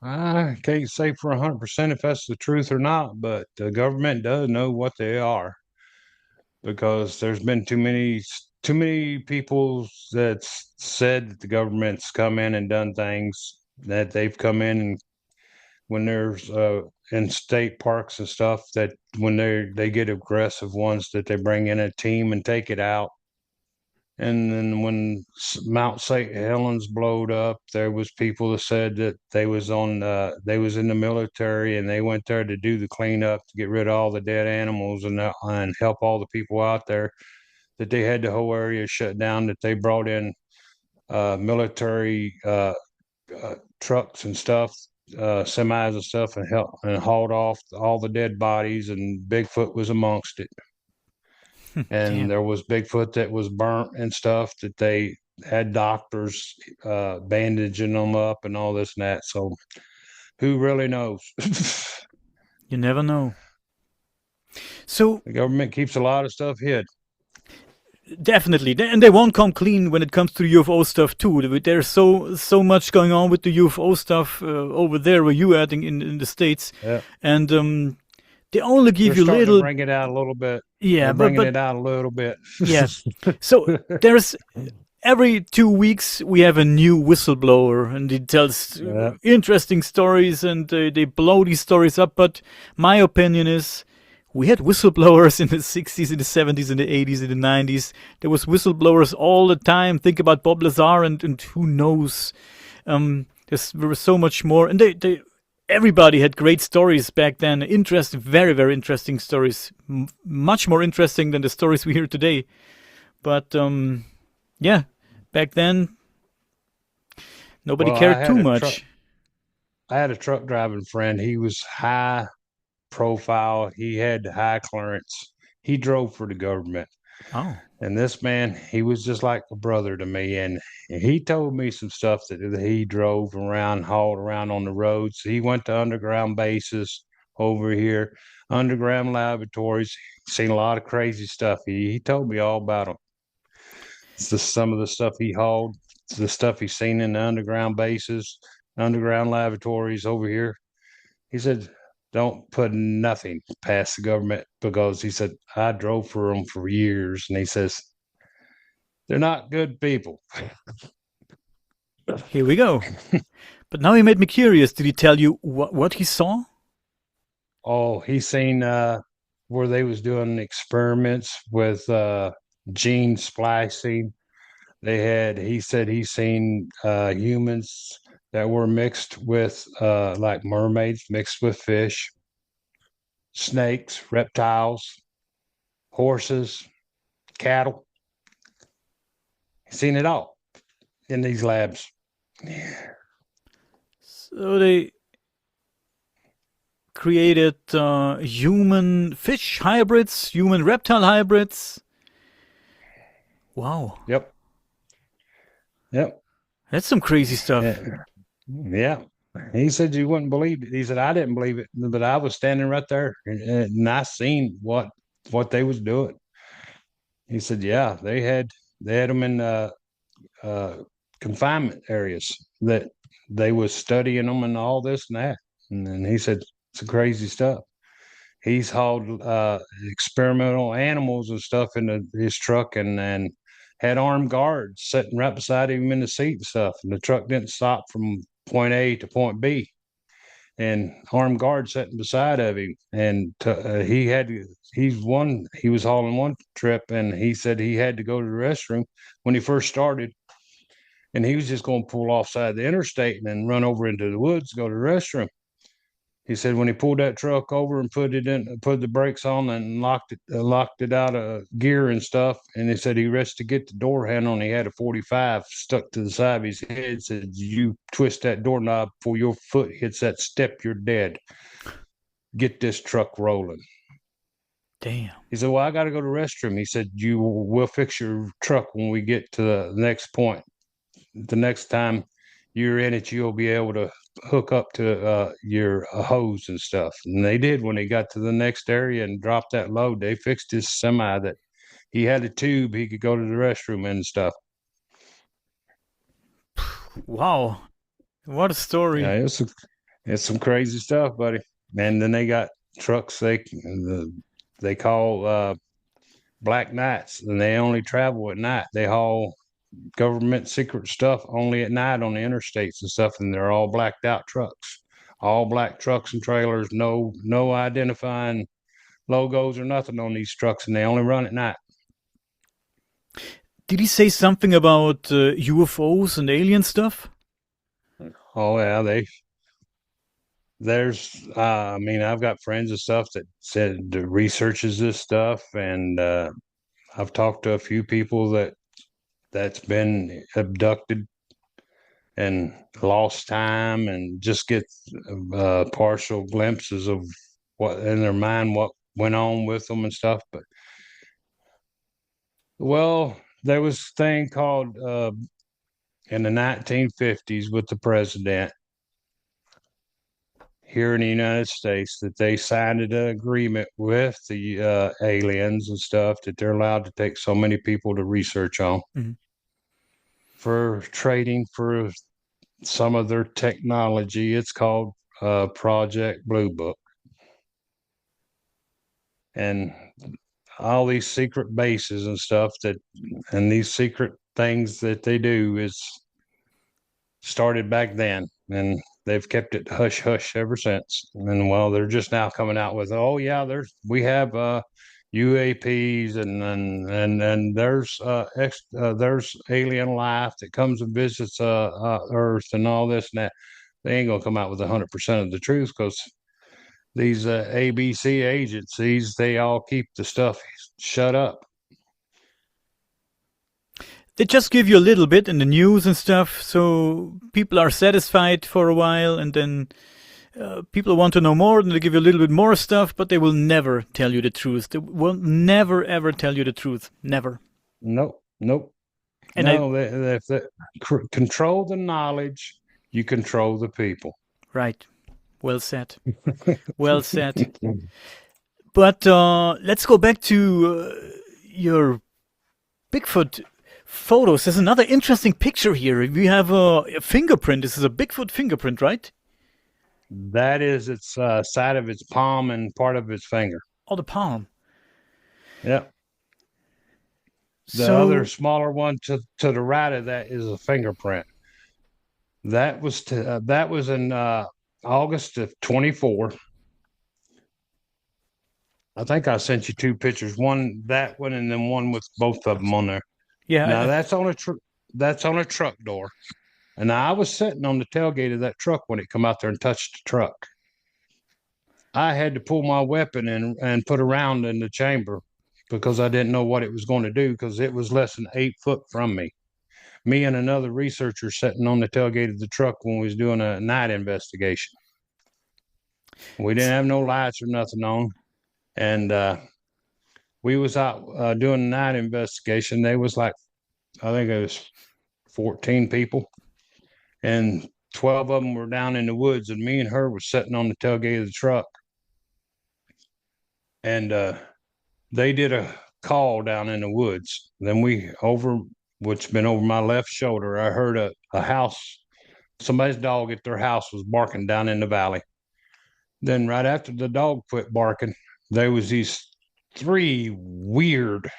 I can't say for 100% if that's the truth or not, but the government does know what they are, because there's been too many people that said that the government's come in and done things, that they've come in and when there's in state parks and stuff, that when they get aggressive ones, that they bring in a team and take it out. And then when Mount St. Helens blowed up, there was people that said that they was in the military and they went there to do the cleanup to get rid of all the dead animals and help all the people out there. That they had the whole area shut down. That they brought in military trucks and stuff, semis and stuff, and help and hauled off all the dead bodies. And Bigfoot was amongst it, and Damn, there was Bigfoot that was burnt and stuff that they had doctors bandaging them up and all this and that. So who really knows? you never know. So The government keeps a lot of stuff hid. definitely, and they won't come clean when it comes to UFO stuff too. There's so much going on with the UFO stuff over there where you at in the states, Yeah, and they only they're give you starting to little. bring it out a little bit. Yeah, They're but bringing but it out a little bit. yeah. So there's every 2 weeks we have a new whistleblower, and he tells Yeah. interesting stories, and they blow these stories up. But my opinion is, we had whistleblowers in the 60s, in the 70s, in the 80s, in the 90s. There was whistleblowers all the time. Think about Bob Lazar, and who knows? There was so much more, and they everybody had great stories back then. Interesting, very very interesting stories. Much more interesting than the stories we hear today. But yeah, back then nobody Well, I cared had too a truck. much. I had a truck driving friend. He was high profile. He had high clearance. He drove for the government. Oh. And this man, he was just like a brother to me. And he told me some stuff that he drove around, hauled around on the roads. He went to underground bases over here, underground laboratories, seen a lot of crazy stuff. He told me all about them. It's just some of the stuff he hauled, the stuff he's seen in the underground bases, underground laboratories over here. He said, don't put nothing past the government because he said, I drove for them for years. And he says, they're not good people. Here we go. But now he made me curious. Did he tell you what he saw? Oh, he's seen where they was doing experiments with gene splicing. He said he's seen humans that were mixed with like mermaids, mixed with fish, snakes, reptiles, horses, cattle. He's seen it all in these labs. So they created human fish hybrids, human reptile hybrids. Wow. Yep. Yep. That's some crazy stuff. Yeah. Yeah. He said you wouldn't believe it. He said I didn't believe it, but I was standing right there and I seen what they was doing. He said, yeah, they had them in uh, confinement areas that they was studying them and all this and that. And then he said it's crazy stuff. He's hauled experimental animals and stuff into his truck and had armed guards sitting right beside him in the seat and stuff. And the truck didn't stop from point A to point B. And armed guards sitting beside of him. And he was hauling one trip and he said he had to go to the restroom when he first started. And he was just going to pull off side the interstate and then run over into the woods to go to the restroom. He said when he pulled that truck over and put the brakes on and locked it out of gear and stuff, and he said he reached to get the door handle and he had a 45 stuck to the side of his head. Said you twist that doorknob before your foot hits that step, you're dead. Get this truck rolling. Damn. He said, well, I got to go to the restroom. He said, we'll fix your truck when we get to the next point. The next time you're in it, you'll be able to hook up to your hose and stuff. And they did when they got to the next area and dropped that load. They fixed his semi that he had a tube he could go to the restroom and stuff. Wow. What a Yeah, story. it's some crazy stuff, buddy. And then they got trucks they call black nights, and they only travel at night. They haul government secret stuff only at night on the interstates and stuff, and they're all blacked out trucks, all black trucks and trailers, no identifying logos or nothing on these trucks, and they only run at night. Did he say something about UFOs and alien stuff? Oh yeah, I mean, I've got friends and stuff that said researches this stuff, and I've talked to a few people that's been abducted and lost time and just get partial glimpses of what in their mind, what went on with them and stuff. But well, there was a thing called in the 1950s with the president here in the United States that they signed an agreement with the aliens and stuff that they're allowed to take so many people to research on Mhm. for trading for some of their technology. It's called Project Blue Book. And all these secret bases and stuff and these secret things that they do is started back then. And they've kept it hush hush ever since. And well, they're just now coming out with, oh yeah, we have UAPs and there's alien life that comes and visits Earth and all this and that. They ain't gonna come out with 100% of the truth because these ABC agencies, they all keep the stuff shut up. They just give you a little bit in the news and stuff, so people are satisfied for a while, and then People want to know more, and they give you a little bit more stuff, but they will never tell you the truth. They will never ever tell you the truth. Never. Nope, nope. And I No, if they control the knowledge, you control the people. right. Well said. Well said. But let's go back to your Bigfoot photos. There's another interesting picture here. We have a fingerprint. This is a Bigfoot fingerprint, right? That is its side of its palm and part of its finger. Oh, the palm. Yep. The other So, smaller one to the right of that is a fingerprint. That was in August of 24. I think I sent you two pictures. One that one, and then one with both of them on there. yeah, Now that's on a truck door, and I was sitting on the tailgate of that truck when it come out there and touched the truck. I had to pull my weapon and put a round in the chamber because I didn't know what it was going to do because it was less than 8 foot from me. Me and another researcher sitting on the tailgate of the truck when we was doing a night investigation. We didn't have no lights or nothing on, and we was out doing a night investigation. They was like, I think it was 14 people, and 12 of them were down in the woods, and me and her were sitting on the tailgate of the truck, and they did a call down in the woods. Then which been over my left shoulder, I heard a house, somebody's dog at their house was barking down in the valley. Then right after the dog quit barking, there was these three weird,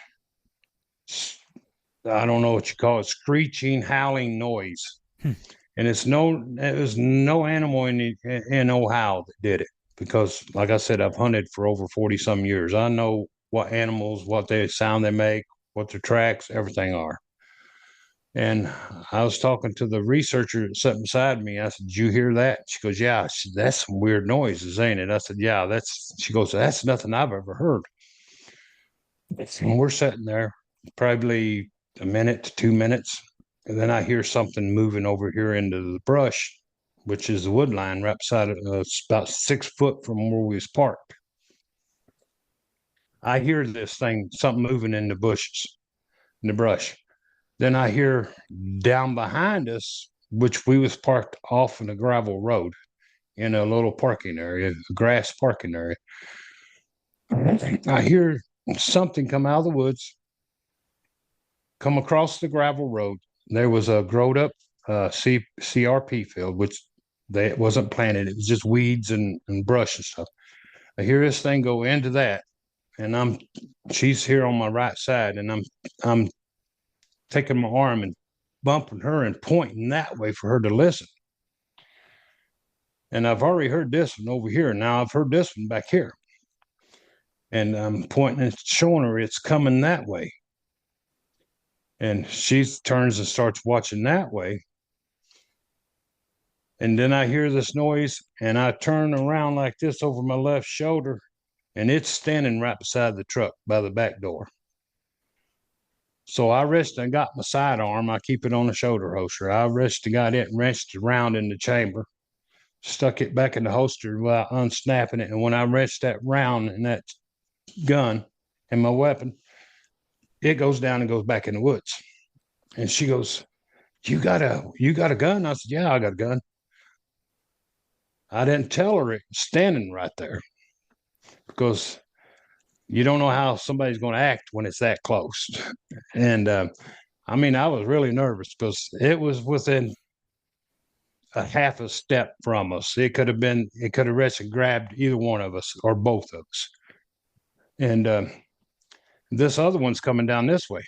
I don't know what you call it, screeching, howling noise. hmm. And it was no animal in Ohio that did it because, like I said, I've hunted for over 40 some years. I know what animals, what they sound they make, what their tracks, everything are. And I was talking to the researcher sitting beside me. I said, "Did you hear that?" She goes, "Yeah." That's some weird noises, ain't it? I said, "Yeah, that's." She goes, "That's nothing I've ever heard." And we're sitting there probably a minute to 2 minutes. And then I hear something moving over here into the brush, which is the wood line right beside it. It's about 6 foot from where we was parked. I hear this thing, something moving in the bushes, in the brush. Then I hear down behind us, which we was parked off in a gravel road in a little parking area, a grass parking area. I hear something come out of the woods, come across the gravel road. There was a growed up CRP field, which it wasn't planted. It was just weeds and brush and stuff. I hear this thing go into that, and she's here on my right side, and I'm taking my arm and bumping her and pointing that way for her to listen. And I've already heard this one over here. Now I've heard this one back here. And I'm pointing and showing her it's coming that way. And she turns and starts watching that way. And then I hear this noise and I turn around like this over my left shoulder, and it's standing right beside the truck by the back door. So I reached and got my sidearm. I keep it on the shoulder holster. I reached and got it and wrenched around in the chamber, stuck it back in the holster while unsnapping it. And when I wrenched that round and that gun and my weapon, it goes down and goes back in the woods. And she goes, you got a gun? I said, "Yeah, I got a gun." I didn't tell her it was standing right there because you don't know how somebody's going to act when it's that close. And I mean, I was really nervous because it was within a half a step from us. It could have reached and grabbed either one of us or both of us. And this other one's coming down this way.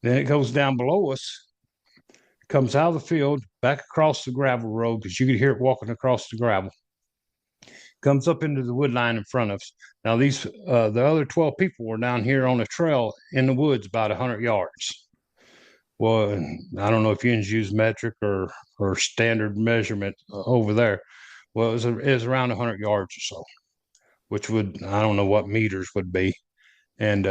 Then it goes down below us, comes out of the field, back across the gravel road because you could hear it walking across the gravel. Comes up into the wood line in front of us. Now the other 12 people were down here on a trail in the woods about 100 yards. Well, I don't know if you use metric or standard measurement over there. Well, it was around 100 yards or so, which I don't know what meters would be. And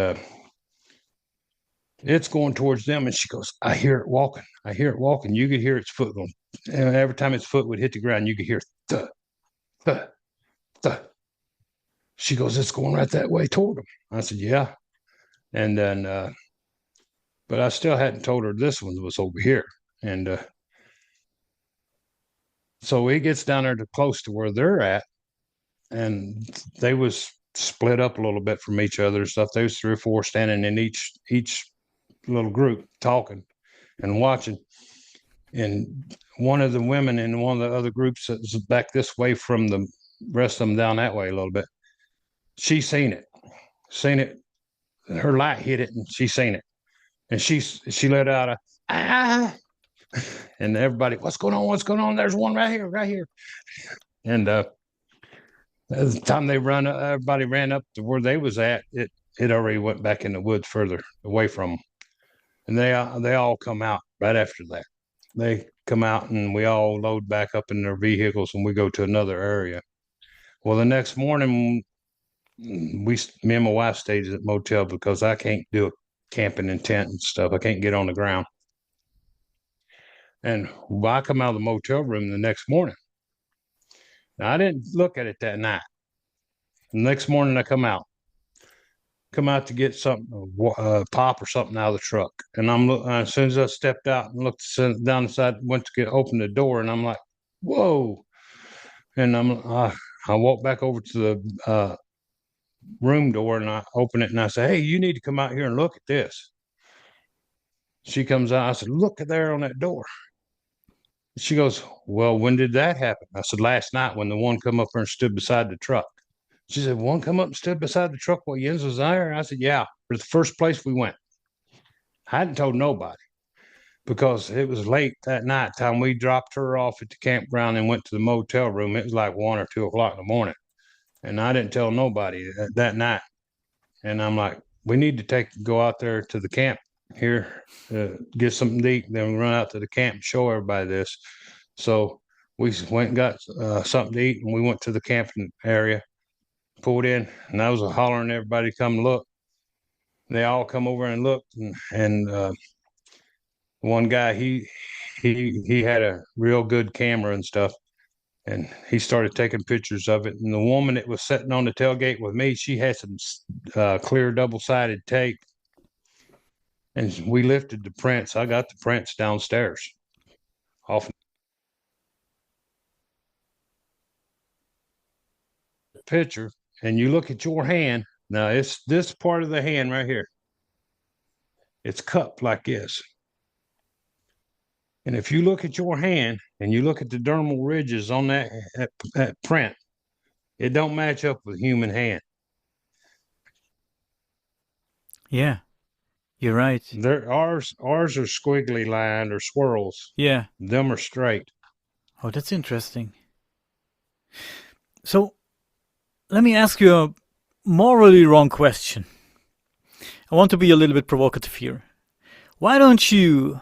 it's going towards them, and she goes, "I hear it walking. I hear it walking." You could hear its foot going. And every time its foot would hit the ground, you could hear thud, "Duh, duh." She goes, "It's going right that way toward them." I said, "Yeah." And then, but I still hadn't told her this one was over here. And so he gets down there to close to where they're at, and they was split up a little bit from each other and stuff. There was 3 or 4 standing in each little group talking and watching. And one of the women in one of the other groups that was back this way from the rest of them down that way a little bit, she seen it. Her light hit it, and she seen it, and she let out a ah, and everybody, "What's going on? What's going on? There's one right here, right here." And by the time everybody ran up to where they was at, it already went back in the woods further away from them. And they all come out right after that. They come out, and we all load back up in their vehicles, and we go to another area. Well, the next morning, me and my wife stayed at the motel because I can't do camping in tent and stuff. I can't get on the ground. And I come out of the motel room the next morning. Now, I didn't look at it that night. The next morning, I come out to get something, pop or something out of the truck. And as soon as I stepped out and looked down the side, went to open the door, and I'm like, "Whoa!" And I walk back over to the room door, and I open it, and I say, "Hey, you need to come out here and look at this." She comes out. I said, "Look there on that door." She goes, "Well, when did that happen?" I said, "Last night, when the one come up there and stood beside the truck." She said, "One come up and stood beside the truck while Jens was there?" I said, "Yeah, it's the first place we went." I hadn't told nobody because it was late that night. Time we dropped her off at the campground and went to the motel room, it was like 1 or 2 o'clock in the morning. And I didn't tell nobody that night. And I'm like, "We need to go out there to the camp here, get something to eat, then we run out to the camp and show everybody this." So we went and got something to eat, and we went to the camping area, pulled in, and I was hollering everybody to come look. They all come over and looked, and one guy, he had a real good camera and stuff, and he started taking pictures of it. And the woman that was sitting on the tailgate with me, she had some clear double-sided tape, and we lifted the prints. I got the prints downstairs off the picture. And you look at your hand. Now, it's this part of the hand right here. It's cupped like this. And if you look at your hand and you look at the dermal ridges on that print, it don't match up with human hand. Yeah, you're right. Ours are squiggly lined or swirls. Yeah. Them are straight. Oh, that's interesting. So, let me ask you a morally wrong question. I want to be a little bit provocative here. Why don't you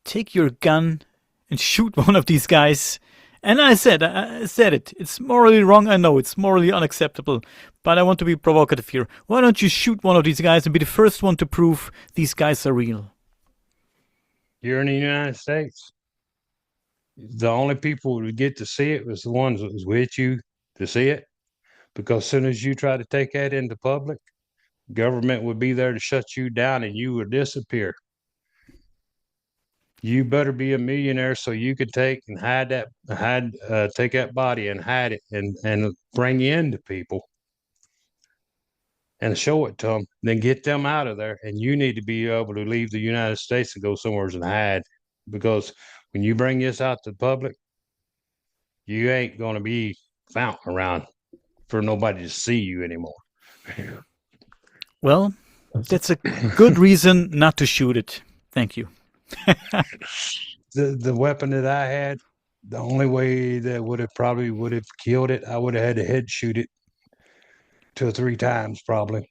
take your gun and shoot one of these guys? And I said it. It's morally wrong. I know it's morally unacceptable, but I want to be provocative here. Why don't you shoot one of these guys and be the first one to prove these guys are real? Here in the United States, the only people who get to see it was the ones that was with you to see it. Because as soon as you try to take that into public, government would be there to shut you down and you would disappear. You better be a millionaire so you could take and take that body and hide it and bring you into people and show it to them, then get them out of there. And you need to be able to leave the United States and go somewhere and hide, because when you bring this out to the public, you ain't going to be found around for nobody to see you anymore. Well, that's a good reason not to shoot it. Thank you. The weapon that I had, the only way that probably would have killed it, I would have had to head shoot it 2 or 3 times probably,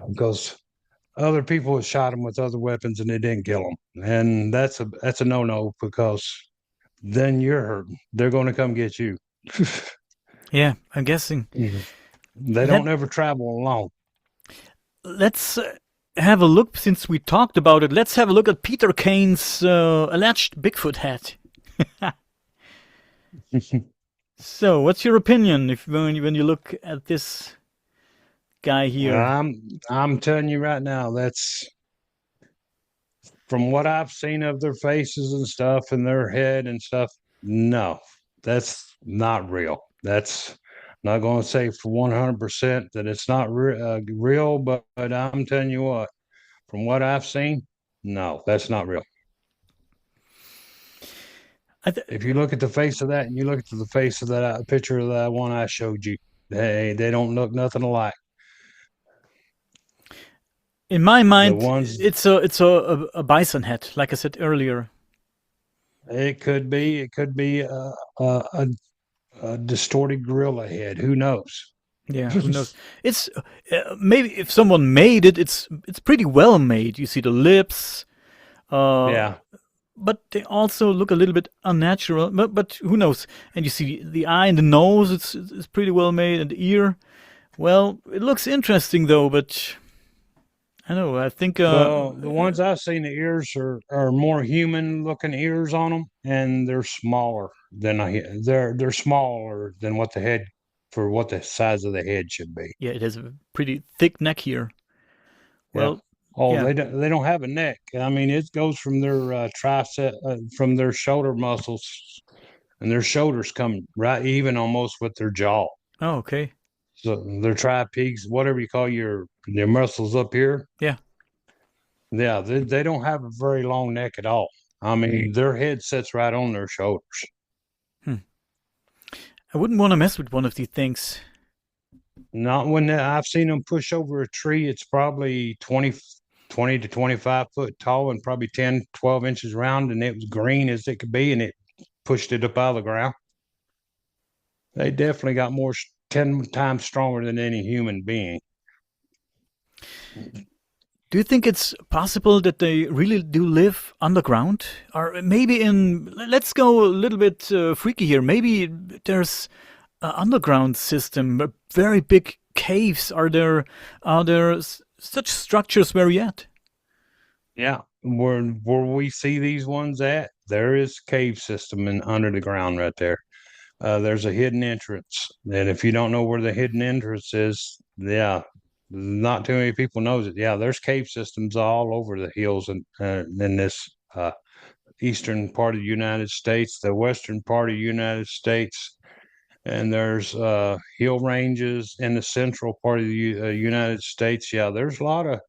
because other people have shot them with other weapons and they didn't kill them, and that's a no-no, because then you're hurting. They're going to come get you. Yeah, I'm guessing. They don't ever travel alone. Let's have a look, since we talked about it. Let's have a look at Peter Kane's alleged Bigfoot hat. So, what's your opinion if when you look at this guy Well, here? I'm telling you right now, that's from what I've seen of their faces and stuff and their head and stuff. No, that's not real. That's not going to say for 100% that it's not real, but I'm telling you what, from what I've seen, no, that's not real. I th If you look at the face of that and you look at the face of that picture of that one I showed you, they don't look nothing alike. in my The mind, ones it's a bison head, like I said earlier. it could be a distorted gorilla head. Who knows? Yeah, who knows? It's maybe if someone made it, it's pretty well made. You see the lips, uh, Yeah. but they also look a little bit unnatural. But who knows? And you see the eye and the nose. It's pretty well made, and the ear. Well, it looks interesting though. But I know. I think. Well, the ones I've seen, the ears are more human looking ears on them, and they're smaller than they're smaller than what the head for what the size of the head should be. Yeah, it has a pretty thick neck here. Yeah. Well, Oh, yeah. they don't have a neck. I mean, it goes from their tricep from their shoulder muscles, and their shoulders come right even almost with their jaw. Oh, okay. So their tripeaks, whatever you call your muscles up here, Yeah. yeah, they don't have a very long neck at all. I mean, their head sits right on their shoulders. Hmm. I wouldn't want to mess with one of these things. Not when I've seen them push over a tree. It's probably 20 to 25 foot tall and probably 10, 12 inches round, and it was green as it could be, and it pushed it up out of the ground. They definitely got 10 times stronger than any human being. Do you think it's possible that they really do live underground? Or maybe let's go a little bit freaky here. Maybe there's an underground system, very big caves. Are there such structures where you at? Yeah, where we see these ones at, there is cave system in under the ground right there. There's a hidden entrance, and if you don't know where the hidden entrance is, yeah, not too many people knows it. Yeah, there's cave systems all over the hills and in this eastern part of the United States, the western part of the United States, and there's hill ranges in the central part of the United States. Yeah, there's a lot of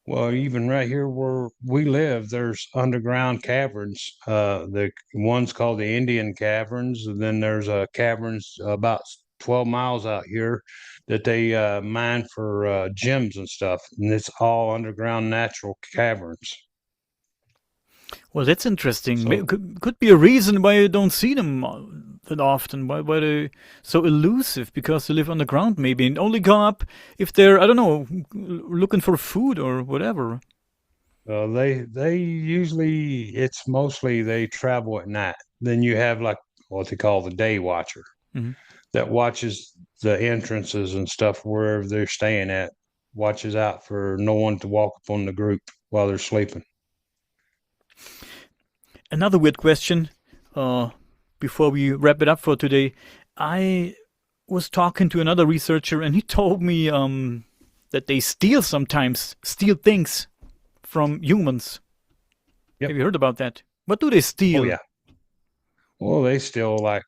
well, even right here where we live, there's underground caverns. The one's called the Indian Caverns, and then there's caverns about 12 miles out here that they mine for gems and stuff, and it's all underground natural caverns. Well, that's interesting. So Could be a reason why you don't see them that often. Why they so elusive? Because they live underground, maybe, and only come up if they're I don't know looking for food or whatever. they usually it's mostly they travel at night. Then you have like what they call the day watcher Hmm. that watches the entrances and stuff wherever they're staying at, watches out for no one to walk up on the group while they're sleeping. Another weird question. Uh, Before we wrap it up for today, I was talking to another researcher, and he told me that they sometimes steal things from humans. Yep. Have you heard about that? What do they Oh steal? yeah. Well, they still like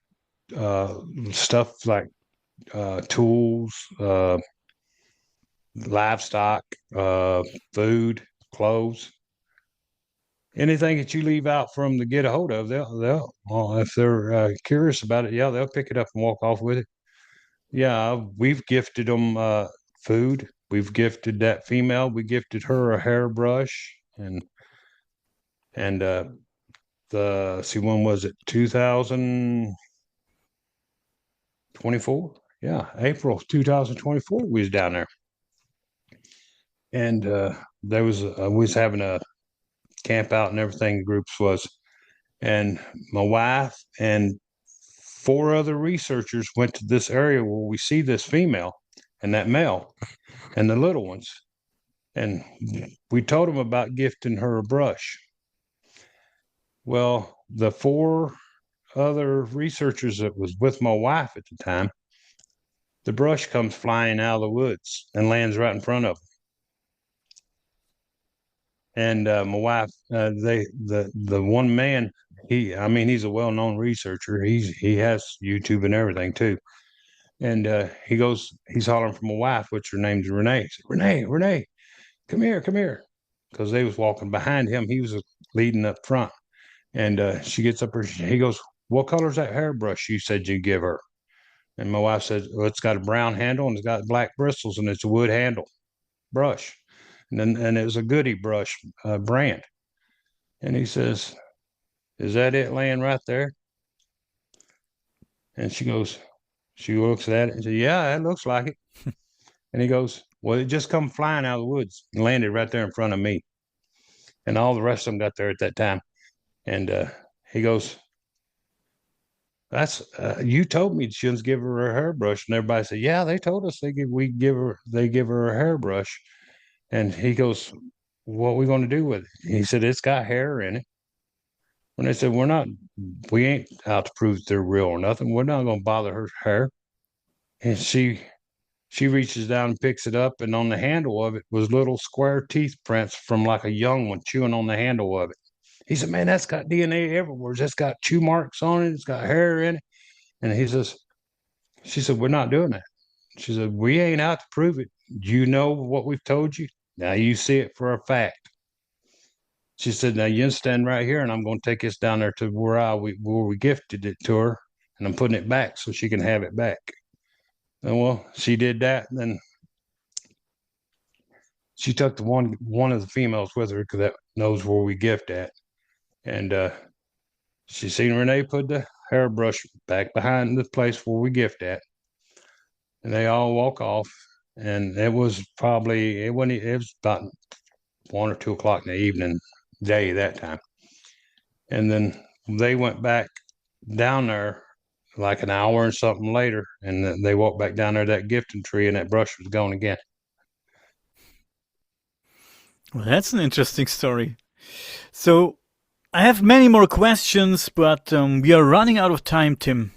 uh, stuff like tools, livestock, food, clothes, anything that you leave out for them to get a hold of. They'll well, if they're curious about it, yeah, they'll pick it up and walk off with it. Yeah, we've gifted them food. We've gifted that female. We gifted her a hairbrush and the see when was it 2024? Yeah, April 2024. We was down there, and there was we was having a camp out and everything. The groups was, and my wife and four other researchers went to this area where we see this female and that male and the little ones. And we told them about gifting her a brush. Well, the four other researchers that was with my wife at the time, the brush comes flying out of the woods and lands right in front of them. And my wife, the one man, he's a well-known researcher. He has YouTube and everything too. And he's hollering for my wife, which her name's Renee. He said, Renee, come here, because they was walking behind him. He was leading up front, and she gets up there. He goes, "What color's that hairbrush you said you give her?" And my wife said, "Well, it's got a brown handle and it's got black bristles and it's a wood handle brush." And it was a Goody brush brand. And he says, "Is that it laying right there?" And she looks at it and says, "Yeah, it looks like it." And he goes, "Well, it just come flying out of the woods and landed right there in front of me." And all the rest of them got there at that time. And he goes, "That's you told me she shouldn't give her a hairbrush." And everybody said, "Yeah, they told us they give her a hairbrush." And he goes, "What are we going to do with it?" He said, "It's got hair in it." When they said, we ain't out to prove they're real or nothing. We're not going to bother her hair." And she reaches down and picks it up, and on the handle of it was little square teeth prints from like a young one chewing on the handle of it. He said, "Man, that's got DNA everywhere. It's got chew marks on it. It's got hair in it." And she said, "We're not doing that." She said, "We ain't out to prove it. You know what we've told you. Now you see it for a fact." She said, "Now you stand right here, and I'm going to take this down there to where we gifted it to her, and I'm putting it back so she can have it back." And well, she did that, and then she took the one of the females with her because that knows where we gift at, and she seen Renee put the hairbrush back behind the place where we gift at, and they all walk off. And it was probably it was about 1 or 2 o'clock in the evening day that time. And then they went back down there like an hour and something later, and then they walked back down there to that gifting tree, and that brush was gone again. Well, that's an interesting story. So I have many more questions, but we are running out of time, Tim.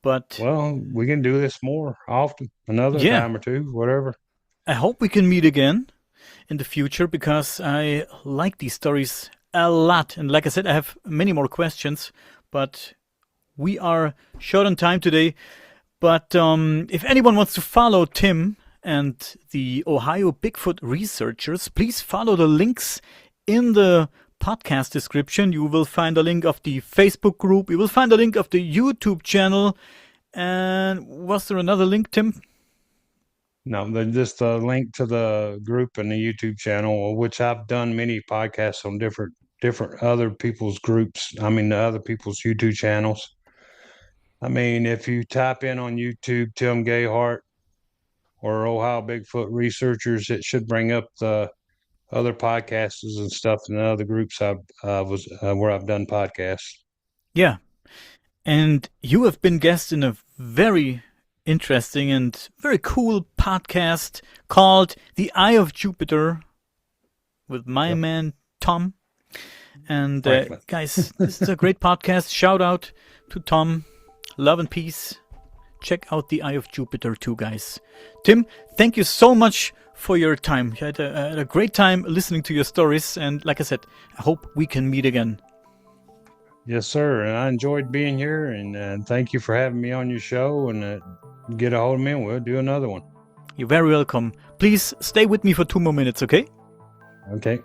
But Well, we can do this more often, another yeah, time or two, whatever. I hope we can meet again in the future because I like these stories a lot. And like I said, I have many more questions, but we are short on time today. But if anyone wants to follow Tim and the Ohio Bigfoot researchers, please follow the links in the podcast description. You will find a link of the Facebook group. You will find a link of the YouTube channel. And was there another link, Tim? No, just a link to the group and the YouTube channel, which I've done many podcasts on different other people's groups. I mean, the other people's YouTube channels. I mean, if you type in on YouTube Tim Gayheart or Ohio Bigfoot researchers, it should bring up the other podcasts and stuff in the other groups where I've done podcasts. Yeah. And you have been guest in a very interesting and very cool podcast called The Eye of Jupiter with my man Tom. And guys, this is a great podcast. Shout out to Tom. Love and peace. Check out The Eye of Jupiter too, guys. Tim, thank you so much for your time. I had a great time listening to your stories. And like I said, I hope we can meet again. Yes, sir. And I enjoyed being here. And thank you for having me on your show. And get a hold of me and we'll do another one. You're very welcome. Please stay with me for 2 more minutes, okay? Okay.